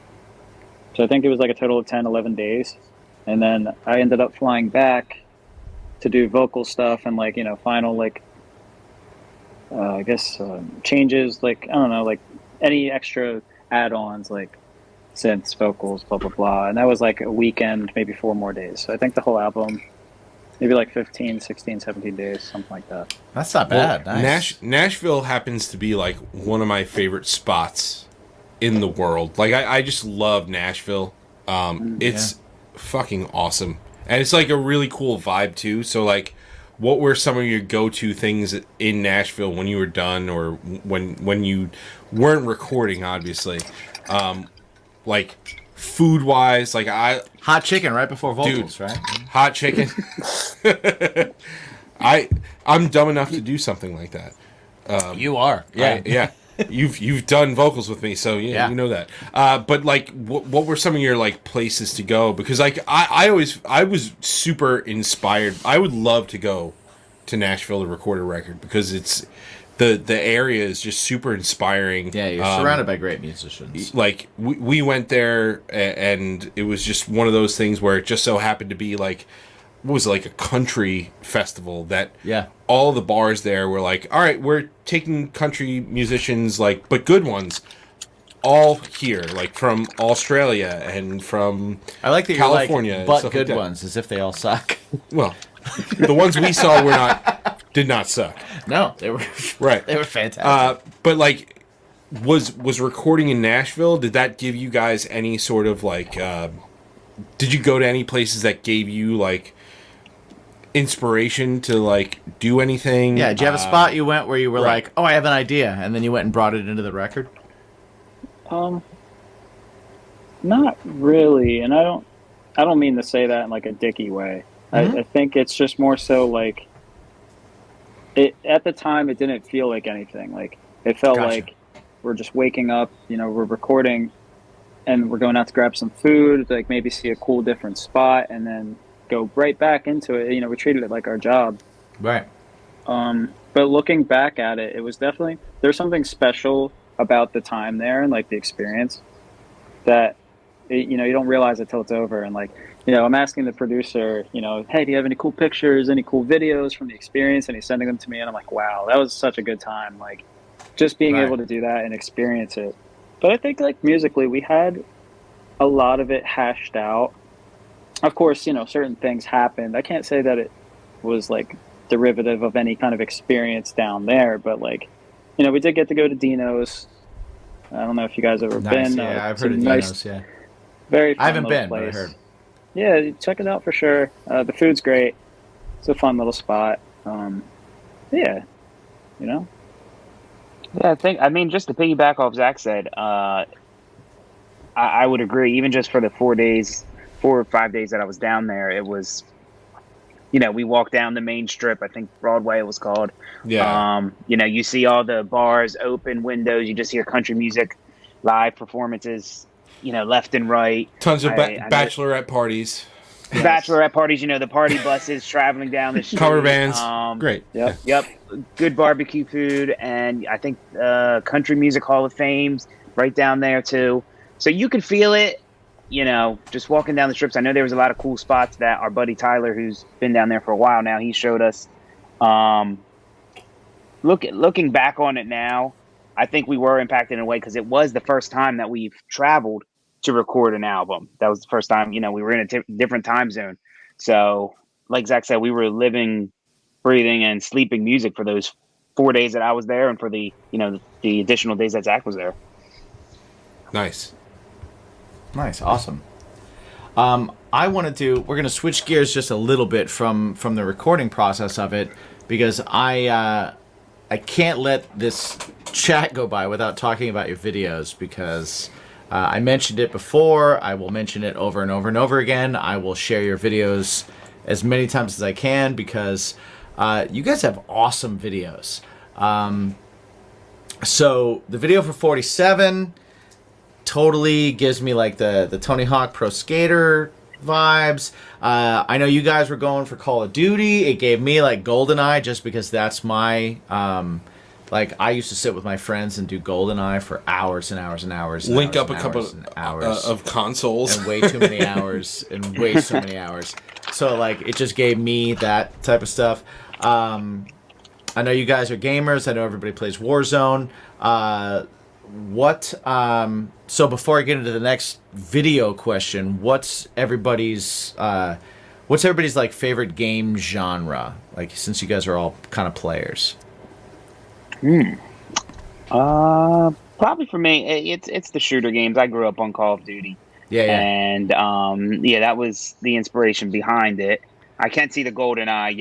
I think it was like a total of 10, 11 days. And then I ended up flying back to do vocal stuff and final changes, I don't know, like any extra add-ons, like synths, vocals, blah, blah, blah. And that was like a weekend, maybe 4 more days. So I think the whole album, maybe like 15, 16, 17 days, something like that. That's not bad. Well, nice. Nashville happens to be like one of my favorite spots in the world. Like I just love Nashville. It's fucking awesome. And it's like a really cool vibe too. So like, what were some of your go-to things in Nashville when you were done, or when you weren't recording, obviously? Like food-wise, like hot chicken right before vocals, dude, right? Hot chicken. I'm dumb enough to do something like that. You are. Yeah. Yeah. You've done vocals with me, so yeah, you know that. But like, what were some of your like places to go? Because like I was super inspired. I would love to go to Nashville to record a record because it's the area is just super inspiring. Yeah, you're surrounded by great musicians. Like we went there and it was just one of those things where it just so happened to be like, what was it, like a country festival that all the bars there were like, all right, we're taking country musicians, like, but good ones, all here, like from Australia and from I like that California, you're like, but and good like ones, as if they all suck. Well, the ones we saw did not suck. No, they were right. They were fantastic. But like, was recording in Nashville? Did that give you guys any sort of like? Did you go to any places that gave you like inspiration to like do anything? Yeah, did you have a spot you went where you were like, oh, I have an idea, and then you went and brought it into the record? Not really, and I don't mean to say that in like a dicky way. I think it's just more so like it at the time it didn't feel like anything. Like it felt like we're just waking up, we're recording and we're going out to grab some food, like maybe see a cool different spot and then go right back into it. We treated it like our job. Right. But looking back at it, it was definitely, there's something special about the time there and like the experience that, you don't realize it till it's over. And like, I'm asking the producer, hey, do you have any cool pictures, any cool videos from the experience? And he's sending them to me and I'm like, wow, that was such a good time. Like just being able to do that and experience it. But I think like musically, we had a lot of it hashed out. Of course, certain things happened. I can't say that it was like derivative of any kind of experience down there, but like, we did get to go to Dino's. I don't know if you guys ever been. Yeah, I've heard of Dino's. Yeah, very fun. I haven't been, place. But I heard. Yeah, check it out for sure. The food's great. It's a fun little spot. Yeah, Yeah, I mean, just to piggyback off Zach said, I would agree. Even just for the 4 or 5 days that I was down there, it was, we walked down the main strip. I think Broadway it was called. Yeah. You see all the bars, open windows. You just hear country music, live performances, left and right. Tons of bachelorette parties. Bachelorette parties, the party buses traveling down the street. Cover bands. Great. Yep. Good barbecue food. And I think Country Music Hall of Fame's right down there, too. So you could feel it, just walking down the strips. I know there was a lot of cool spots that our buddy Tyler, who's been down there for a while now, he showed us. Looking back on it now, I think we were impacted in a way because it was the first time that we've traveled to record an album. That was the first time, we were in a different time zone. So, like Zach said, we were living, breathing, and sleeping music for those 4 days that I was there, and for the additional days that Zach was there. Nice, awesome. We're going to switch gears just a little bit from the recording process of it because I can't let this chat go by without talking about your videos because I mentioned it before. I will mention it over and over and over again. I will share your videos as many times as I can because you guys have awesome videos. So the video for 47 totally gives me like the Tony Hawk Pro Skater vibes. I know you guys were going for Call of Duty. It gave me like GoldenEye just because that's my like I used to sit with my friends and do GoldenEye for hours and hours and hours. And Link hours up a couple hours of consoles and way too many hours and way so many hours. So like it just gave me that type of stuff. I know you guys are gamers. I know everybody plays Warzone. So before I get into the next video question, what's everybody's like favorite game genre? Like since you guys are all kind of players. Probably for me, it's the shooter games. I grew up on Call of Duty. Yeah. And that was the inspiration behind it. I can't see the GoldenEye,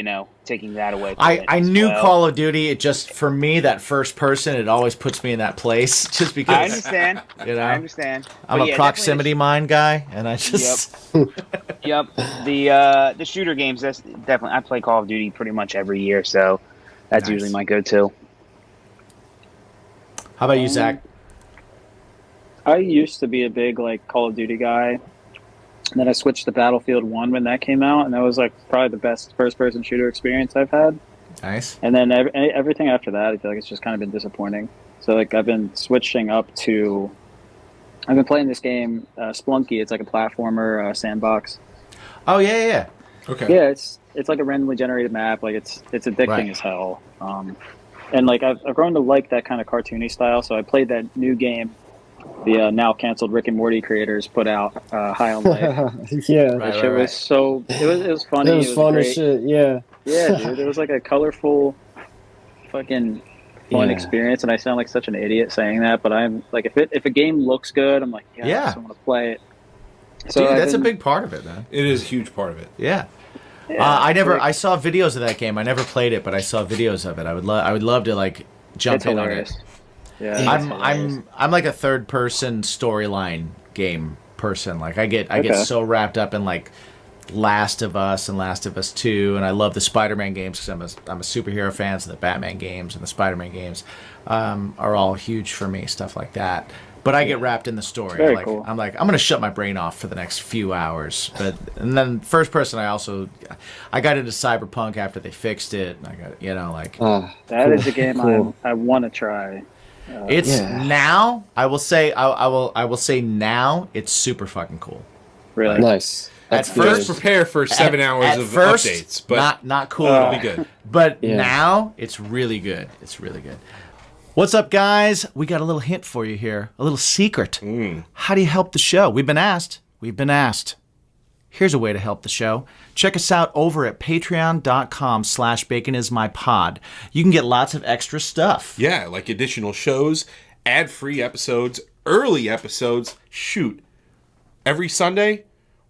taking that away from it I as knew well. Call of Duty. It just, for me, that first person, it always puts me in that place. Just because I understand. You know? I understand. I'm But a yeah, proximity mine guy, and I just Yep. The shooter games. That's definitely. I play Call of Duty pretty much every year, so that's Nice. usually my go-to. How about you, Zach? I used to be a big like Call of Duty guy. And then I switched to Battlefield 1 when that came out, and that was like probably the best first-person shooter experience I've had. Nice. And then everything after that, I feel like it's just kind of been disappointing. So like I've been switching up to, I've been playing this game, Splunky. It's like a platformer sandbox. Oh yeah. Okay. Yeah, it's like a randomly generated map. Like it's addicting Right. as hell. And like I've grown to like that kind of cartoony style. So I played that new game the now canceled Rick and Morty creators put out, High on Life. Yeah. That Right, shit right. was so it was funny. It was fun as great. shit. Yeah. Yeah, dude. It was like a colorful, fucking fun Yeah. experience, and I sound like such an idiot saying that, but I'm like, if a game looks good, I'm like, Yeah. I want to play it. So Dude, I've that's a been- big part of it, man. It is a huge part of it. Yeah. yeah, I saw videos of that game. I never played it, but I saw videos of it. I would love to like jump It's in hilarious. on it. Yeah, I'm like a third person storyline game person. Like I get Okay. so wrapped up in like Last of Us and Last of Us 2, and I love the Spider-Man games because I'm a superhero fan. So the Batman games and the Spider-Man games are all huge for me. Stuff like that. But I get wrapped in the story. Very like, cool. I'm like, I'm gonna shut my brain off for the next few hours. And then first person, I got into Cyberpunk after they fixed it. And I got like. that is a game Cool. I want to try. It's Yeah. now. I will say. I will say now. It's super fucking cool. Really, Nice. That's At good. first- Just prepare for 7 hours At of first, updates, but not cool it'll at be all. good. But Yeah. now it's really good. It's really good. What's up, guys? We got a little hint for you here. A little secret. How do you help the show? We've been asked. Here's a way to help the show. Check us out over at patreon.com/baconismypod. You can get lots of extra stuff. Yeah, like additional shows, ad-free episodes, early episodes. Shoot. Every Sunday,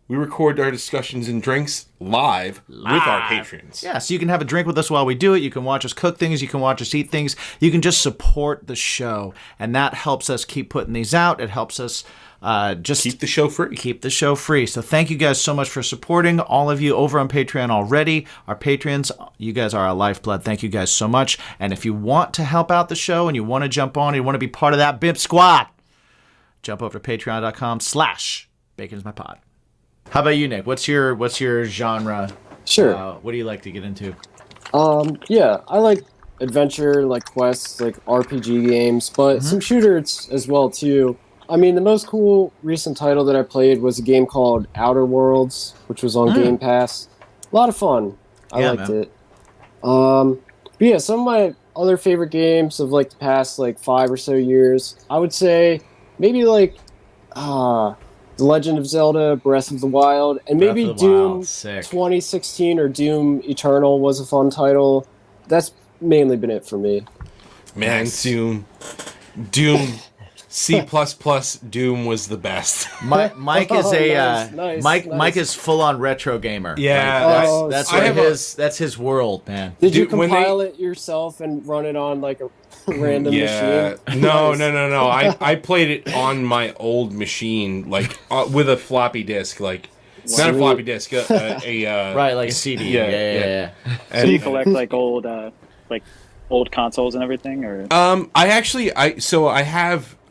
we record our discussions and drinks live with our patrons. Yeah, so you can have a drink with us while we do it. You can watch us cook things. You can watch us eat things. You can just support the show. And that helps us keep putting these out. It helps us just Keep the show free. keep the show free. So thank you guys so much for supporting all of you over on Patreon already. Our patrons, you guys are our lifeblood. Thank you guys so much. And if you want to help out the show and you want to jump on, you want to be part of that BIMP squad, jump over to patreon.com/baconismypod. How about you, Nick? What's your genre? Sure. What do you like to get into? Yeah, I like adventure, like quests, like RPG games, but some shooters as well too. I mean, the most cool recent title that I played was a game called Outer Worlds, which was on Game Pass. A lot of fun. I Yeah, liked man. it. But yeah, some of my other favorite games of like the past like 5 or so years, I would say maybe like The Legend of Zelda, Breath of the Wild, and maybe Breath of the Doom Wild, sick. 2016 or Doom Eternal was a fun title. That's mainly been it for me. Man, Doom, C++ Doom was the best. Mike is a nice, Mike. nice. Mike is full on retro gamer. Yeah, Like, Oh, that's I have that's his world, man. Did you Dude, when compile it yourself and run it on like a random Yeah, machine? no. I played it on my old machine, like with a floppy disk, like not a Sweet. floppy disk, Right, like a CD. Yeah, Yeah. so you collect like old consoles and everything, or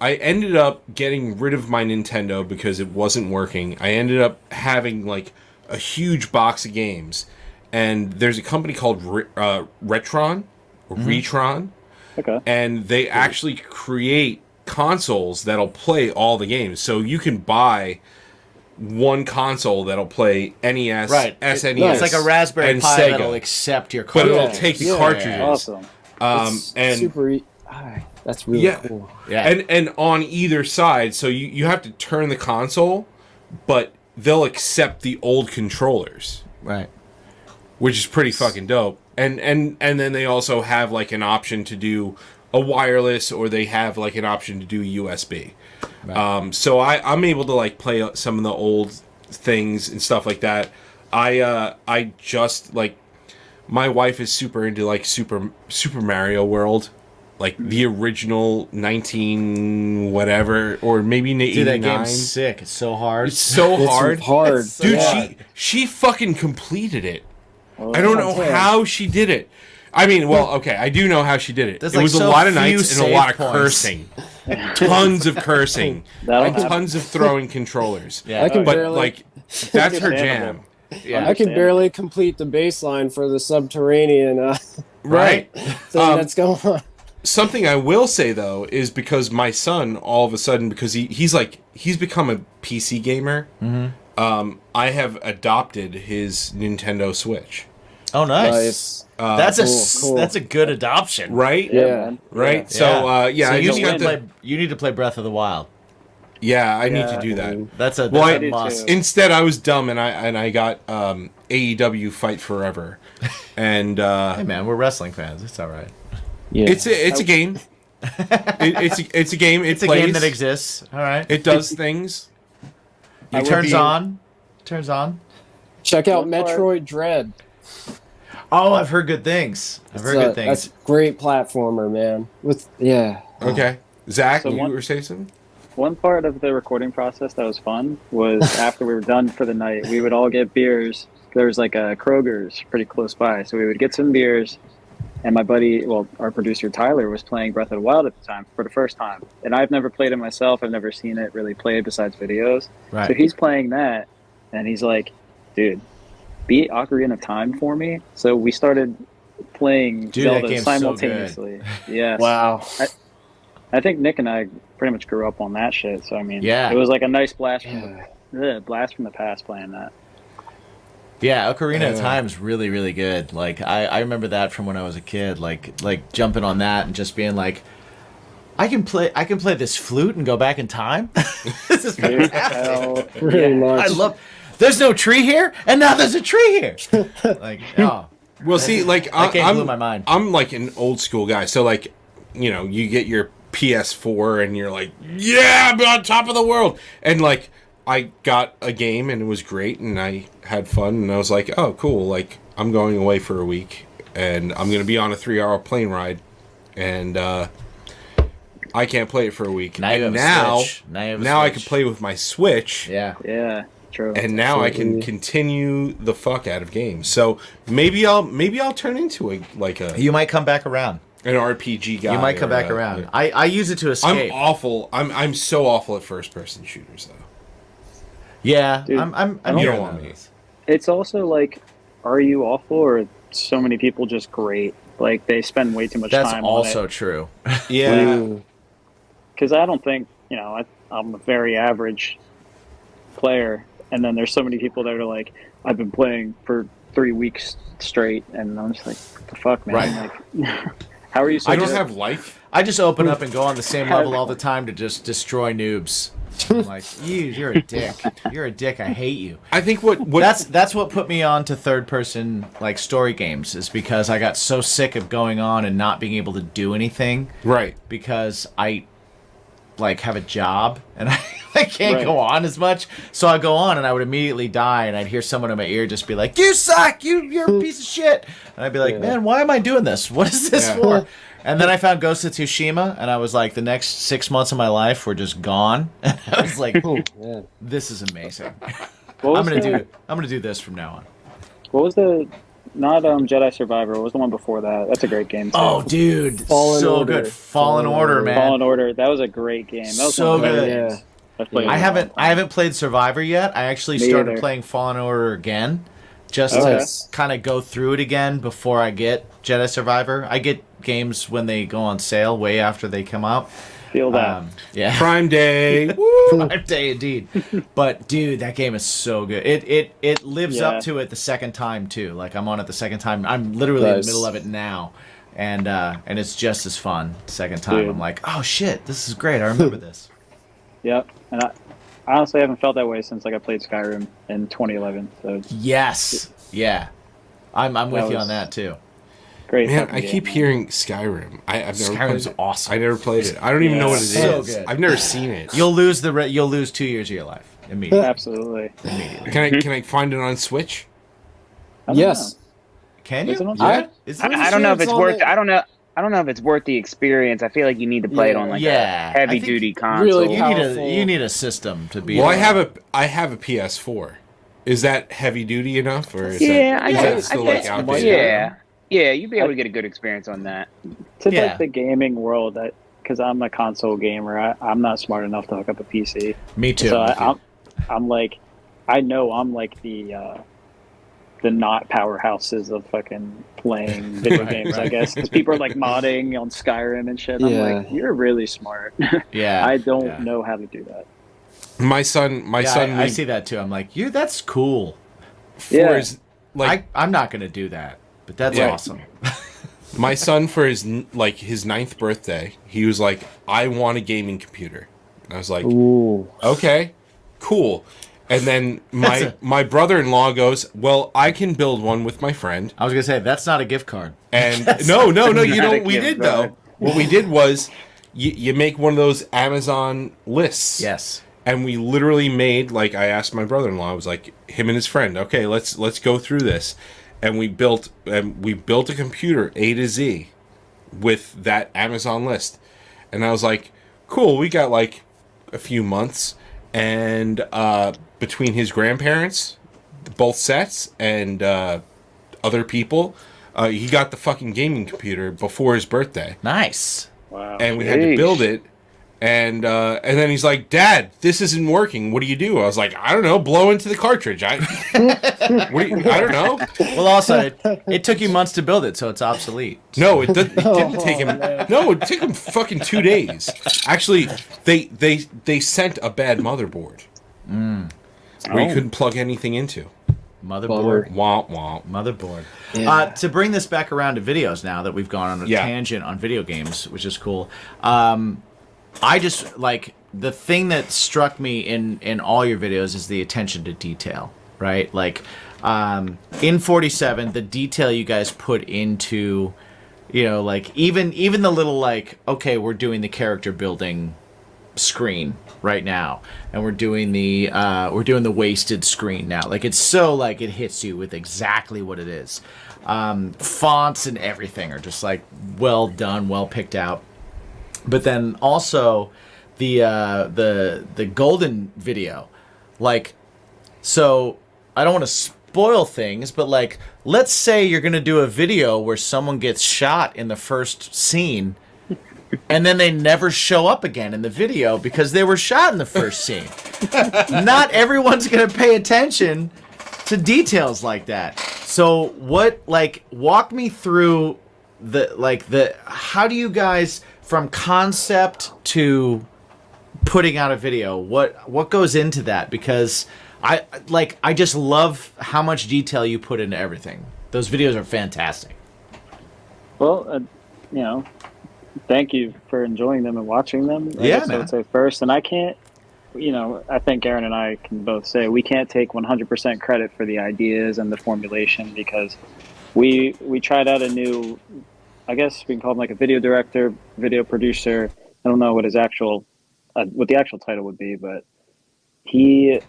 I ended up getting rid of my Nintendo because it wasn't working. I ended up having like a huge box of games, and there's a company called Retron or Retron, okay. and they actually create consoles that'll play all the games. So you can buy one console that'll play NES, Right. SNES, It's like a Raspberry and Pi Sega, that'll accept your but card. it'll Yeah, take the yeah. cartridges. Awesome. It's And super. That's really Yeah. cool. Yeah. and on either side, so you have to turn the console, but they'll accept the old controllers, Right. which is pretty fucking dope. And then they also have like an option to do a wireless, or they have like an option to do USB. Right. So I'm able to like play some of the old things and stuff like that. I just like my wife is super into like Super Mario World, like the original 19 whatever, or maybe in 89. Dude, that game's sick. It's so hard. It's so hard. It's hard. It's so Dude, hard. she fucking completed it. Well, I don't know damn. how she did it. I mean, well, okay, I do know how she did it. There's, It like, was a so lot of few nights and a save lot of points. cursing. Tons of cursing. That'll And happen. tons of throwing controllers. Yeah. I can But, barely, like, that's her jam. Understandable. Yeah. I can barely complete the baseline for the subterranean Right? thing Um, that's going on. Something I will say, though, is because my son, all of a sudden, because he's become a PC gamer, I have adopted his Nintendo Switch. Oh, nice. Cool. That's a good adoption. Right? Yeah, Yeah. man. Right? Yeah. So, So I you just need got to the... play. You need to play Breath of the Wild. Yeah, I need Yeah, to do that. That's a Well, I that's a do must. too. Instead, I was dumb and I got AEW Fight Forever, and Hey man, we're wrestling fans. It's all right. Yeah. it's a game. It's a game. It's plays. a game that exists. All right. It does things. It turns on. Turns on. Check out One part- Metroid Dread. Oh, I've heard good things. I've heard good That's things. a great platformer, man. Okay, Zach, So you one- were saying something? One part of the recording process that was fun was after we were done for the night, we would all get beers. There was like a Kroger's pretty close by, so we would get some beers. And my buddy, well, our producer Tyler, was playing Breath of the Wild at the time for the first time. And I've never played it myself. I've never seen it really played besides videos. Right. So he's playing that, and he's like, dude, beat Ocarina of Time for me. So we started playing Dude, that Zelda game's so good. simultaneously. Yes. Wow. I think Nick and I pretty much grew up on that shit. So, I mean, Yeah. it was like a nice blast Yeah. blast from the past playing that. Yeah, Ocarina of Time is really, really good. Like I remember that from when I was a kid. Like jumping on that and just being like, I can play this flute and go back in time. This is Dude, fantastic. hell, Pretty yeah. much. I love. There's no tree here, and now there's a tree here. Like, oh, Well, see, like that game blew I'm my mind. I'm like an old school guy, so like, you know, you get your PS4 and you're like, yeah, I'm on top of the world, and like I got a game and it was great and I had fun and I was like, oh, cool, like I'm going away for a week and I'm gonna be on a 3-hour plane ride, and I can't play it for a week. Now you And have a now, Switch. Now you have a now I Switch. can play with my Switch. Yeah. Yeah, true. And now I can Absolutely. continue the fuck out of games. So maybe I'll turn into a You might come back around. an RPG guy. You might come or back around. I use it to escape. I'm awful. I'm so awful at first person shooters though. Yeah, Dude, I'm I don't- You hearing don't want that. me. It's also like, are you awful or so many people just great? Like they spend way too much That's time also on it. true. Yeah. Mm. Because I don't think, I'm a very average player. And then there's so many people that are like, I've been playing for 3 weeks straight. And I'm just like, what the fuck, man? Right. Like, how are you so I don't good? have life. I just open up and go on the same level all the time to just destroy noobs. I'm like, you're a dick. You're a dick. I hate you. I think what That's what put me on to third person like story games, is because I got so sick of going on and not being able to do anything right. because I like have a job and I can't Right. go on as much. So I go on and I would immediately die and I'd hear someone in my ear just be like, "You suck. You're a piece of shit." And I'd be like, Yeah. "Man, why am I doing this? What is this Yeah. for?" And then I found Ghost of Tsushima and I was like, the next 6 months of my life were just gone. And I was like, Yeah. this is amazing. What I'm was gonna do this from now on. What was the, not Jedi Survivor, what was the one before that? That's a great game, too. Oh, dude, Fallen so Order. good. Fallen Order, man. Fallen Order, that was a great game. That was So one of the better good. games I've played in I a haven't long time. played Survivor yet. I actually Me started either. playing Fallen Order again, just Okay. to kind of go through it again before I get Jedi Survivor. I get games when they go on sale way after they come out. Feel that. Yeah. Prime Day. Prime Day indeed. But dude, that game is so good. It lives Yeah. up to it the second time too. Like I'm on it the second time. I'm literally in the Nice. middle of it now. And it's just as fun second time. Dude. I'm like, "Oh shit, this is great. I remember this." Yep. And I honestly haven't felt that way since I played Skyrim in 2011. So Yes. Yeah. I'm with That you was- on that too. great. Man, fucking I game, keep man. hearing Skyrim. I've never Skyrim's played it. awesome. I never played it. I don't even Yeah. know what it So is. good. I've never seen it. You'll lose 2 years of your life immediately. Absolutely. Can I find it on Switch? I don't Yes. Can Is you? it on Yeah. Switch? Is I'm it? I don't know if it's it's on worth. the- I don't know. I don't know if it's worth the experience. I feel like you need to play it on like Yeah, a heavy I think duty console. really You need powerful. a system to be. Well, able I have a PS4. Is that heavy duty enough, or is Yeah, that, I is think- that still I like think- outdated? yeah, you'd be able to get a good experience on that. To Yeah. like the gaming world, because I'm a console gamer, I'm not smart enough to hook up a PC. Me too. So me too. I'm like, I know I'm like the not powerhouses of fucking playing video Right, games, I right. guess, because people are like modding on Skyrim and shit. I'm Yeah. like, you're really smart. Yeah. I don't yeah. know how to do that. My son, Yeah, I we- see that too. I'm like, you. That's cool. for Yeah. his like I'm not gonna do that, but that's Yeah. awesome. my son for his his 9th birthday, he was like, I want a gaming computer. And I was like, Ooh. okay, cool. And then my brother-in-law goes, well, I can build one with my friend. I was gonna say that's not a gift card. And no, you know not a what we gift did card. though? What we did was you make one of those Amazon lists. Yes. And we literally made, like, I asked my brother-in-law, I was like, him and his friend, okay, let's go through this. And we built a computer A to Z with that Amazon list. And I was like, cool, we got like a few months, and between his grandparents, both sets, and other people, he got the fucking gaming computer before his birthday. Nice. Wow. And we had to build it. And then he's like, Dad, this isn't working. What do you do? I was like, I don't know. Blow into the cartridge. I don't know. Well, also, it took you months to build it, so it's obsolete. No, it didn't take him. No, it took him fucking 2 days. Actually, they sent a bad motherboard where you couldn't plug anything into. Motherboard. Womp womp. Motherboard. Yeah. To bring this back around to videos now that we've gone on a Yeah. tangent on video games, which is cool. I just like the thing that struck me in all your videos is the attention to detail, right? Like in 47, the detail you guys put into, you know, like even the little like, okay, we're doing the character building screen right now, and we're doing the wasted screen now. Like it's so like it hits you with exactly what it is. Fonts and everything are just like well done, well picked out. But then also the golden video, like, so I don't want to spoil things, but like, let's say you're gonna do a video where someone gets shot in the first scene, and then they never show up again in the video because they were shot in the first scene. Not everyone's gonna pay attention to details like that. So what, like, walk me through how do you guys, from concept to putting out a video, what goes into that? Because I just love how much detail you put into everything. Those videos are fantastic. Well, you know, thank you for enjoying them and watching them. I Yeah, guess I man. would say first, and I can't, you know, I think Aaron and I can both say we can't take 100% credit for the ideas and the formulation, because we tried out a new, I guess we can call him like a video director, video producer. I don't know what his actual, what the actual title would be, but he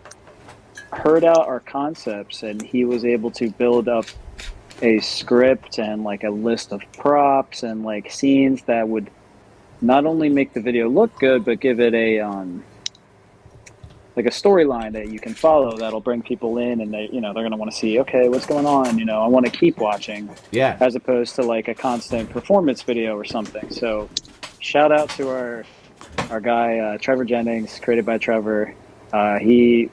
heard out our concepts and he was able to build up a script and like a list of props and like scenes that would not only make the video look good, but give it a like a storyline that you can follow that'll bring people in, and they, you know, they're going to want to see, okay, what's going on? You know, I want to keep watching, Yeah. as opposed to like a constant performance video or something. So shout out to our guy, Trevor Jennings, created by Trevor. He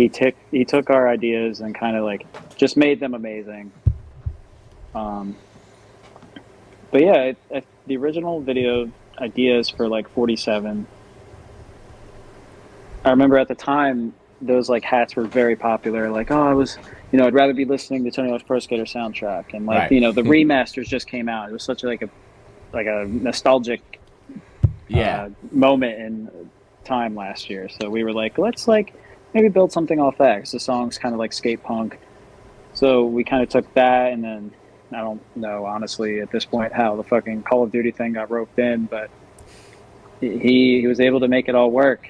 took our ideas and kind of like just made them amazing. But yeah, the original video ideas for like 47, I remember at the time those like hats were very popular. Like, oh, I'd rather be listening to Tony Hawk's Pro Skater soundtrack, and like, Right. you know, the remasters just came out. It was such like a nostalgic moment in time last year. So we were like, let's like maybe build something off that, because the song's kind of like skate punk. So we kind of took that, and then I don't know honestly at this point how the fucking Call of Duty thing got roped in, but he was able to make it all work.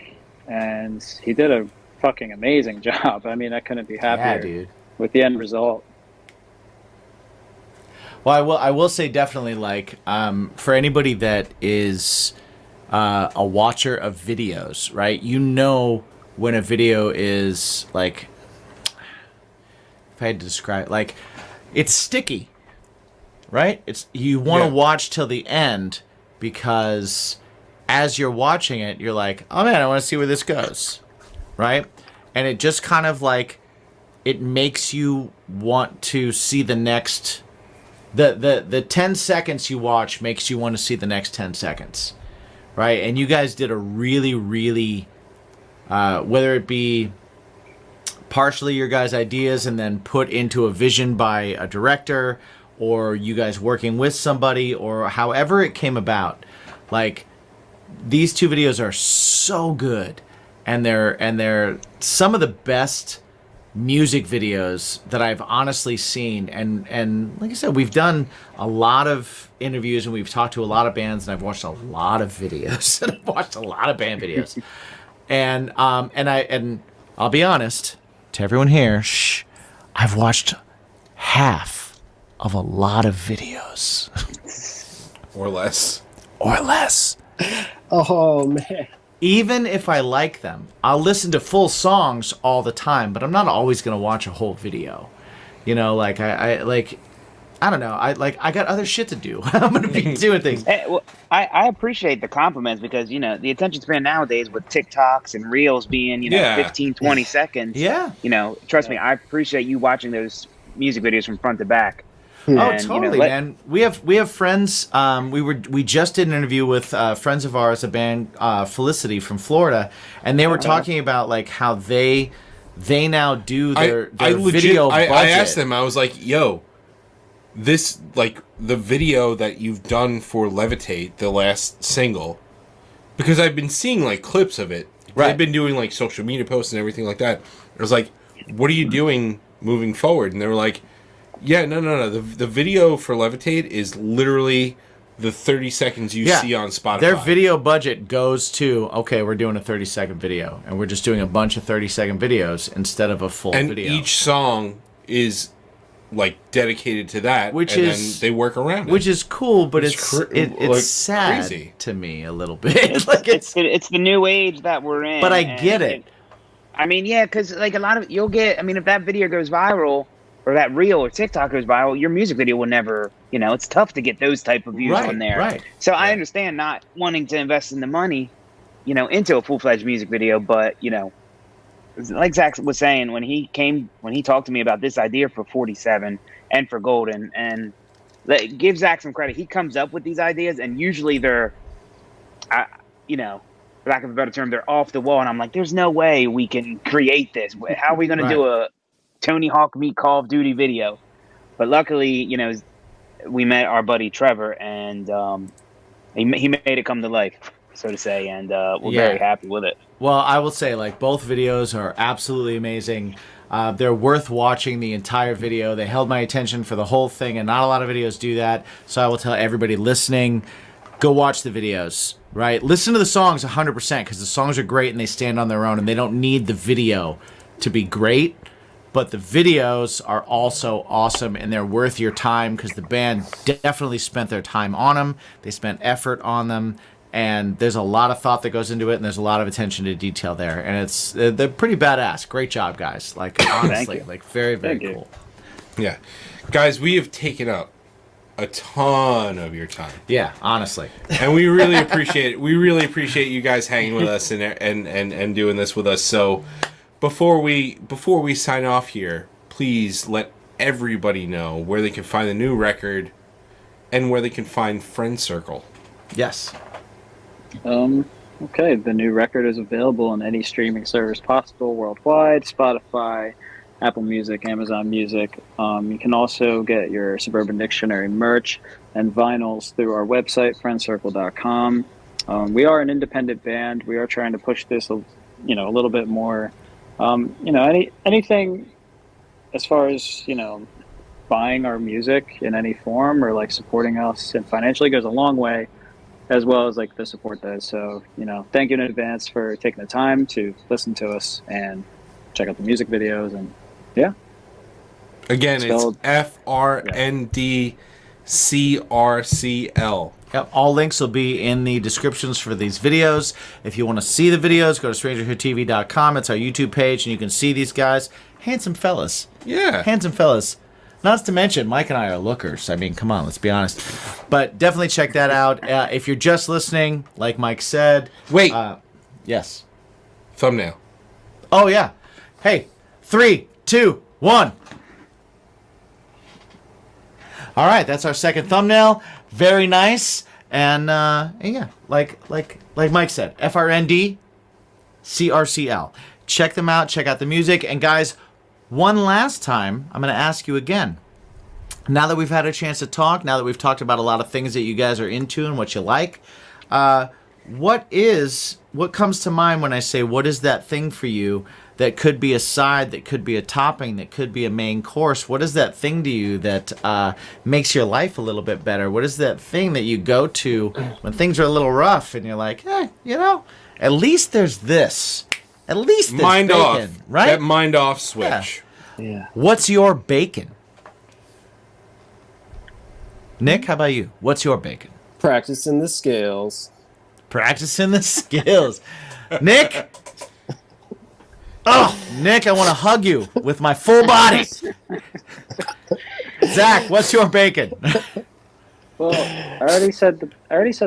And he did a fucking amazing job. I mean, I couldn't be happier dude. with the end result. Well, I will say definitely, like, for anybody that is a watcher of videos, right? You know when a video is, like, if I had to describe, like, it's sticky, right? It's you want to watch till the end because as you're watching it, you're like, oh man, I want to see where this goes, right? And it just kind of like it makes you want to see the next. The 10 seconds you watch makes you want to see the next 10 seconds, right? And you guys did a really, really, whether it be partially your guys' ideas and then put into a vision by a director, or you guys working with somebody, or however it came about, like these two videos are so good, and they're some of the best music videos that I've honestly seen. And like I said, we've done a lot of interviews and we've talked to a lot of bands, and I've watched a lot of videos and I've watched a lot of band videos. And I'll be honest to everyone here, I've watched half of a lot of videos. Or less. Or less. Oh man. Even if I like them, I'll listen to full songs all the time, but I'm not always going to watch a whole video. You know, like I don't know. I got other shit to do. I'm going to be doing things. Well, I appreciate the compliments because, you know, the attention span nowadays with TikToks and Reels being, you know, 15, 20 seconds. Yeah. You know, trust me, I appreciate you watching those music videos from front to back. Oh, And, totally, you know, man. We have friends. We just did an interview with friends of ours, a band Felicity from Florida, and they were talking about like how they now do their video budget. I asked them. I was like, "Yo, this like the video that you've done for Levitate, the last single, because I've been seeing like clips of it. Right. They've been doing like social media posts and everything like that. I was like, what are you doing moving forward? And they were like, yeah, no. The video for Levitate is literally the 30 seconds you see on Spotify. Their video budget goes to, okay, we're doing a 30-second video, and we're just doing a bunch of 30-second videos instead of a full video. And each song is like dedicated to that, then they work around it. Which is cool, but it's like, sad crazy to me a little bit. Like it's the new age that we're in. But I get it. I mean, yeah, because like a lot of you'll get. I mean, if that video goes viral, or that reel or TikTok goes viral, your music video will never, you know, it's tough to get those type of views on there. Right. So I understand not wanting to invest in the money, you know, into a full-fledged music video, but, you know, like Zach was saying, when he talked to me about this idea for 47 and for Golden, and give Zach some credit, he comes up with these ideas, and usually they're, you know, for lack of a better term, they're off the wall, and I'm like, there's no way we can create this. How are we going to do a Tony Hawk meet Call of Duty video? But luckily, you know, we met our buddy Trevor, and he made it come to life, so to say, and we're very happy with it. Well, I will say, like, both videos are absolutely amazing. They're worth watching the entire video. They held my attention for the whole thing, and not a lot of videos do that. So I will tell everybody listening, go watch the videos, right? Listen to the songs 100%, because the songs are great and they stand on their own, and they don't need the video to be great. But the videos are also awesome, and they're worth your time because the band definitely spent their time on them. They spent effort on them, and there's a lot of thought that goes into it, and there's a lot of attention to detail there. And they're pretty badass. Great job, guys. Like, honestly, like very, very cool. Yeah. Guys, we have taken up a ton of your time. Yeah, honestly. And we really appreciate it. We really appreciate you guys hanging with us and doing this with us. So Before we sign off here, please let everybody know where they can find the new record and where they can find Friend Circle. Yes. Okay, the new record is available on any streaming service possible worldwide: Spotify, Apple Music, Amazon Music. You can also get your Suburban Dictionary merch and vinyls through our website, friendcircle.com. We are an independent band. We are trying to push this, a little bit more. Anything as far as, buying our music in any form or like supporting us and financially goes a long way, as well as like the support does. So, thank you in advance for taking the time to listen to us and check out the music videos. And Again, it's FRND CRCL. Yep, all links will be in the descriptions for these videos. If you want to see the videos, go to strangerhoodtv.com. It's our YouTube page, and you can see these guys. Handsome fellas. Yeah. Handsome fellas. Not to mention, Mike and I are lookers. I mean, come on, let's be honest. But definitely check that out. If you're just listening, like Mike said. Wait. Yes. Thumbnail. Oh, yeah. Hey, 3, 2, 1. All right, that's our second thumbnail. Very nice. And yeah, like Mike said, FRND CRCL. Check them out. Check out the music. And guys, one last time, I'm going to ask you again. Now that we've had a chance to talk, now that we've talked about a lot of things that you guys are into and what you like, what comes to mind when I say what is that thing for you that could be a side, that could be a topping, that could be a main course? What is that thing to you that makes your life a little bit better? What is that thing that you go to when things are a little rough and you're like, at least there's this. At least there's mind bacon, off. right? That mind off switch. Yeah. What's your bacon? Nick, how about you? What's your bacon? Practicing the scales. Practicing the skills. Nick? Oh, Nick, I want to hug you with my full body. Zach, what's your bacon? Well, I already said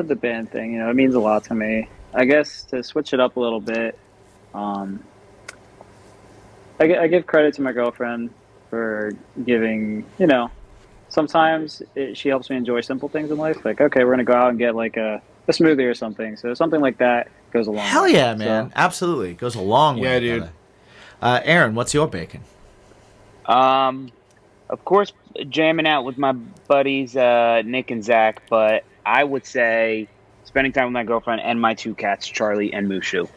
the band thing. It means a lot to me. I guess to switch it up a little bit, I give credit to my girlfriend for giving. Sometimes she helps me enjoy simple things in life. Like, okay, we're gonna go out and get like a smoothie or something. So something like that goes a long way. Hell yeah, man. Absolutely. Goes a long way. Yeah, dude. Aaron, what's your bacon? Of course, jamming out with my buddies Nick and Zach, but I would say spending time with my girlfriend and my two cats, Charlie and Mushu.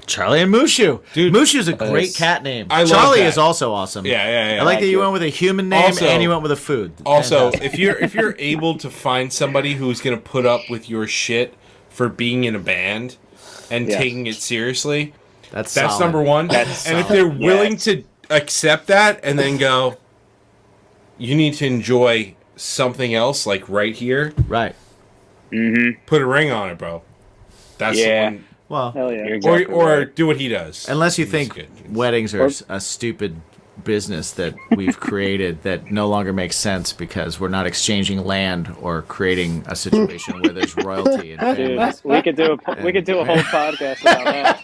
Charlie and Mushu. Dude, Mushu's a great cat name. I love Charlie that. is also awesome. Yeah. I like that you went with a human name Also- and you went with a food. Also, Fantastic. if you're able to find somebody who's gonna put up with your shit for being in a band and Yeah. taking it seriously, that's that's solid. number one. That's and if solid. they're willing Yes. to accept that and then go, you need to enjoy something else, like right here. Right. Mm-hmm. Put a ring on it, bro. That's Yeah. the one. Well, Hell yeah. You're exactly Or right. do what he does. unless you He's think good. weddings are a stupid business that we've created that no longer makes sense because we're not exchanging land or creating a situation where there's royalty and family. Dude, we could do a whole podcast about that.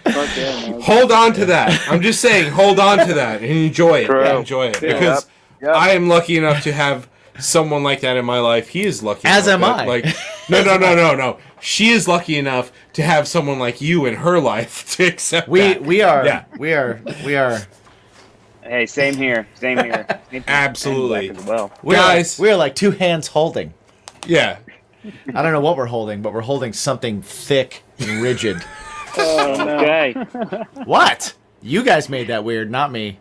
Fuck yeah, man. Hold on to that. I'm just saying, hold on to that and enjoy it. True. Enjoy it. Yeah. Because Yep. I am lucky enough to have someone like that in my life. He is lucky. As enough am that, I. Like, no. She is lucky enough to have someone like you in her life to accept We that. are Yeah. we are Hey, same here. Same here. Absolutely. And Zach as well. Guys. we are like two hands holding. Yeah. I don't know what we're holding, but we're holding something thick and rigid. Oh, no. Okay. What? You guys made that weird, not me.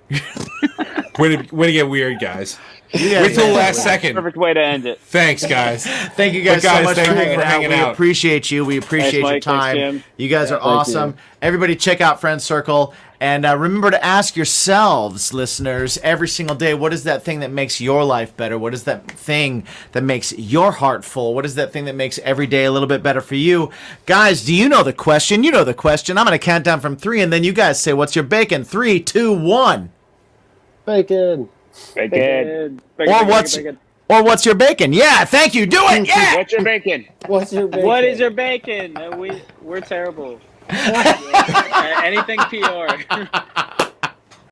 Way to get weird, guys. You guys Wait till the made that last weird. second. Perfect way to end it. Thanks, guys. Thank you guys, But guys, so much thank for you hanging, for hanging out. We out. appreciate you. We appreciate your Mike. Thanks, time. Jim. You guys are thank awesome. you. Everybody check out Friend Circle. And remember to ask yourselves, listeners, every single day, what is that thing that makes your life better? What is that thing that makes your heart full? What is that thing that makes every day a little bit better for you? Guys, do you know the question? You know the question. I'm going to count down from 3, and then you guys say, what's your bacon? 3, 2, 1. Bacon. Bacon. Or what's your bacon? Yeah, thank you. Do it. Yeah. What's your bacon? What's your bacon? What is your bacon? We're terrible. Anything PR.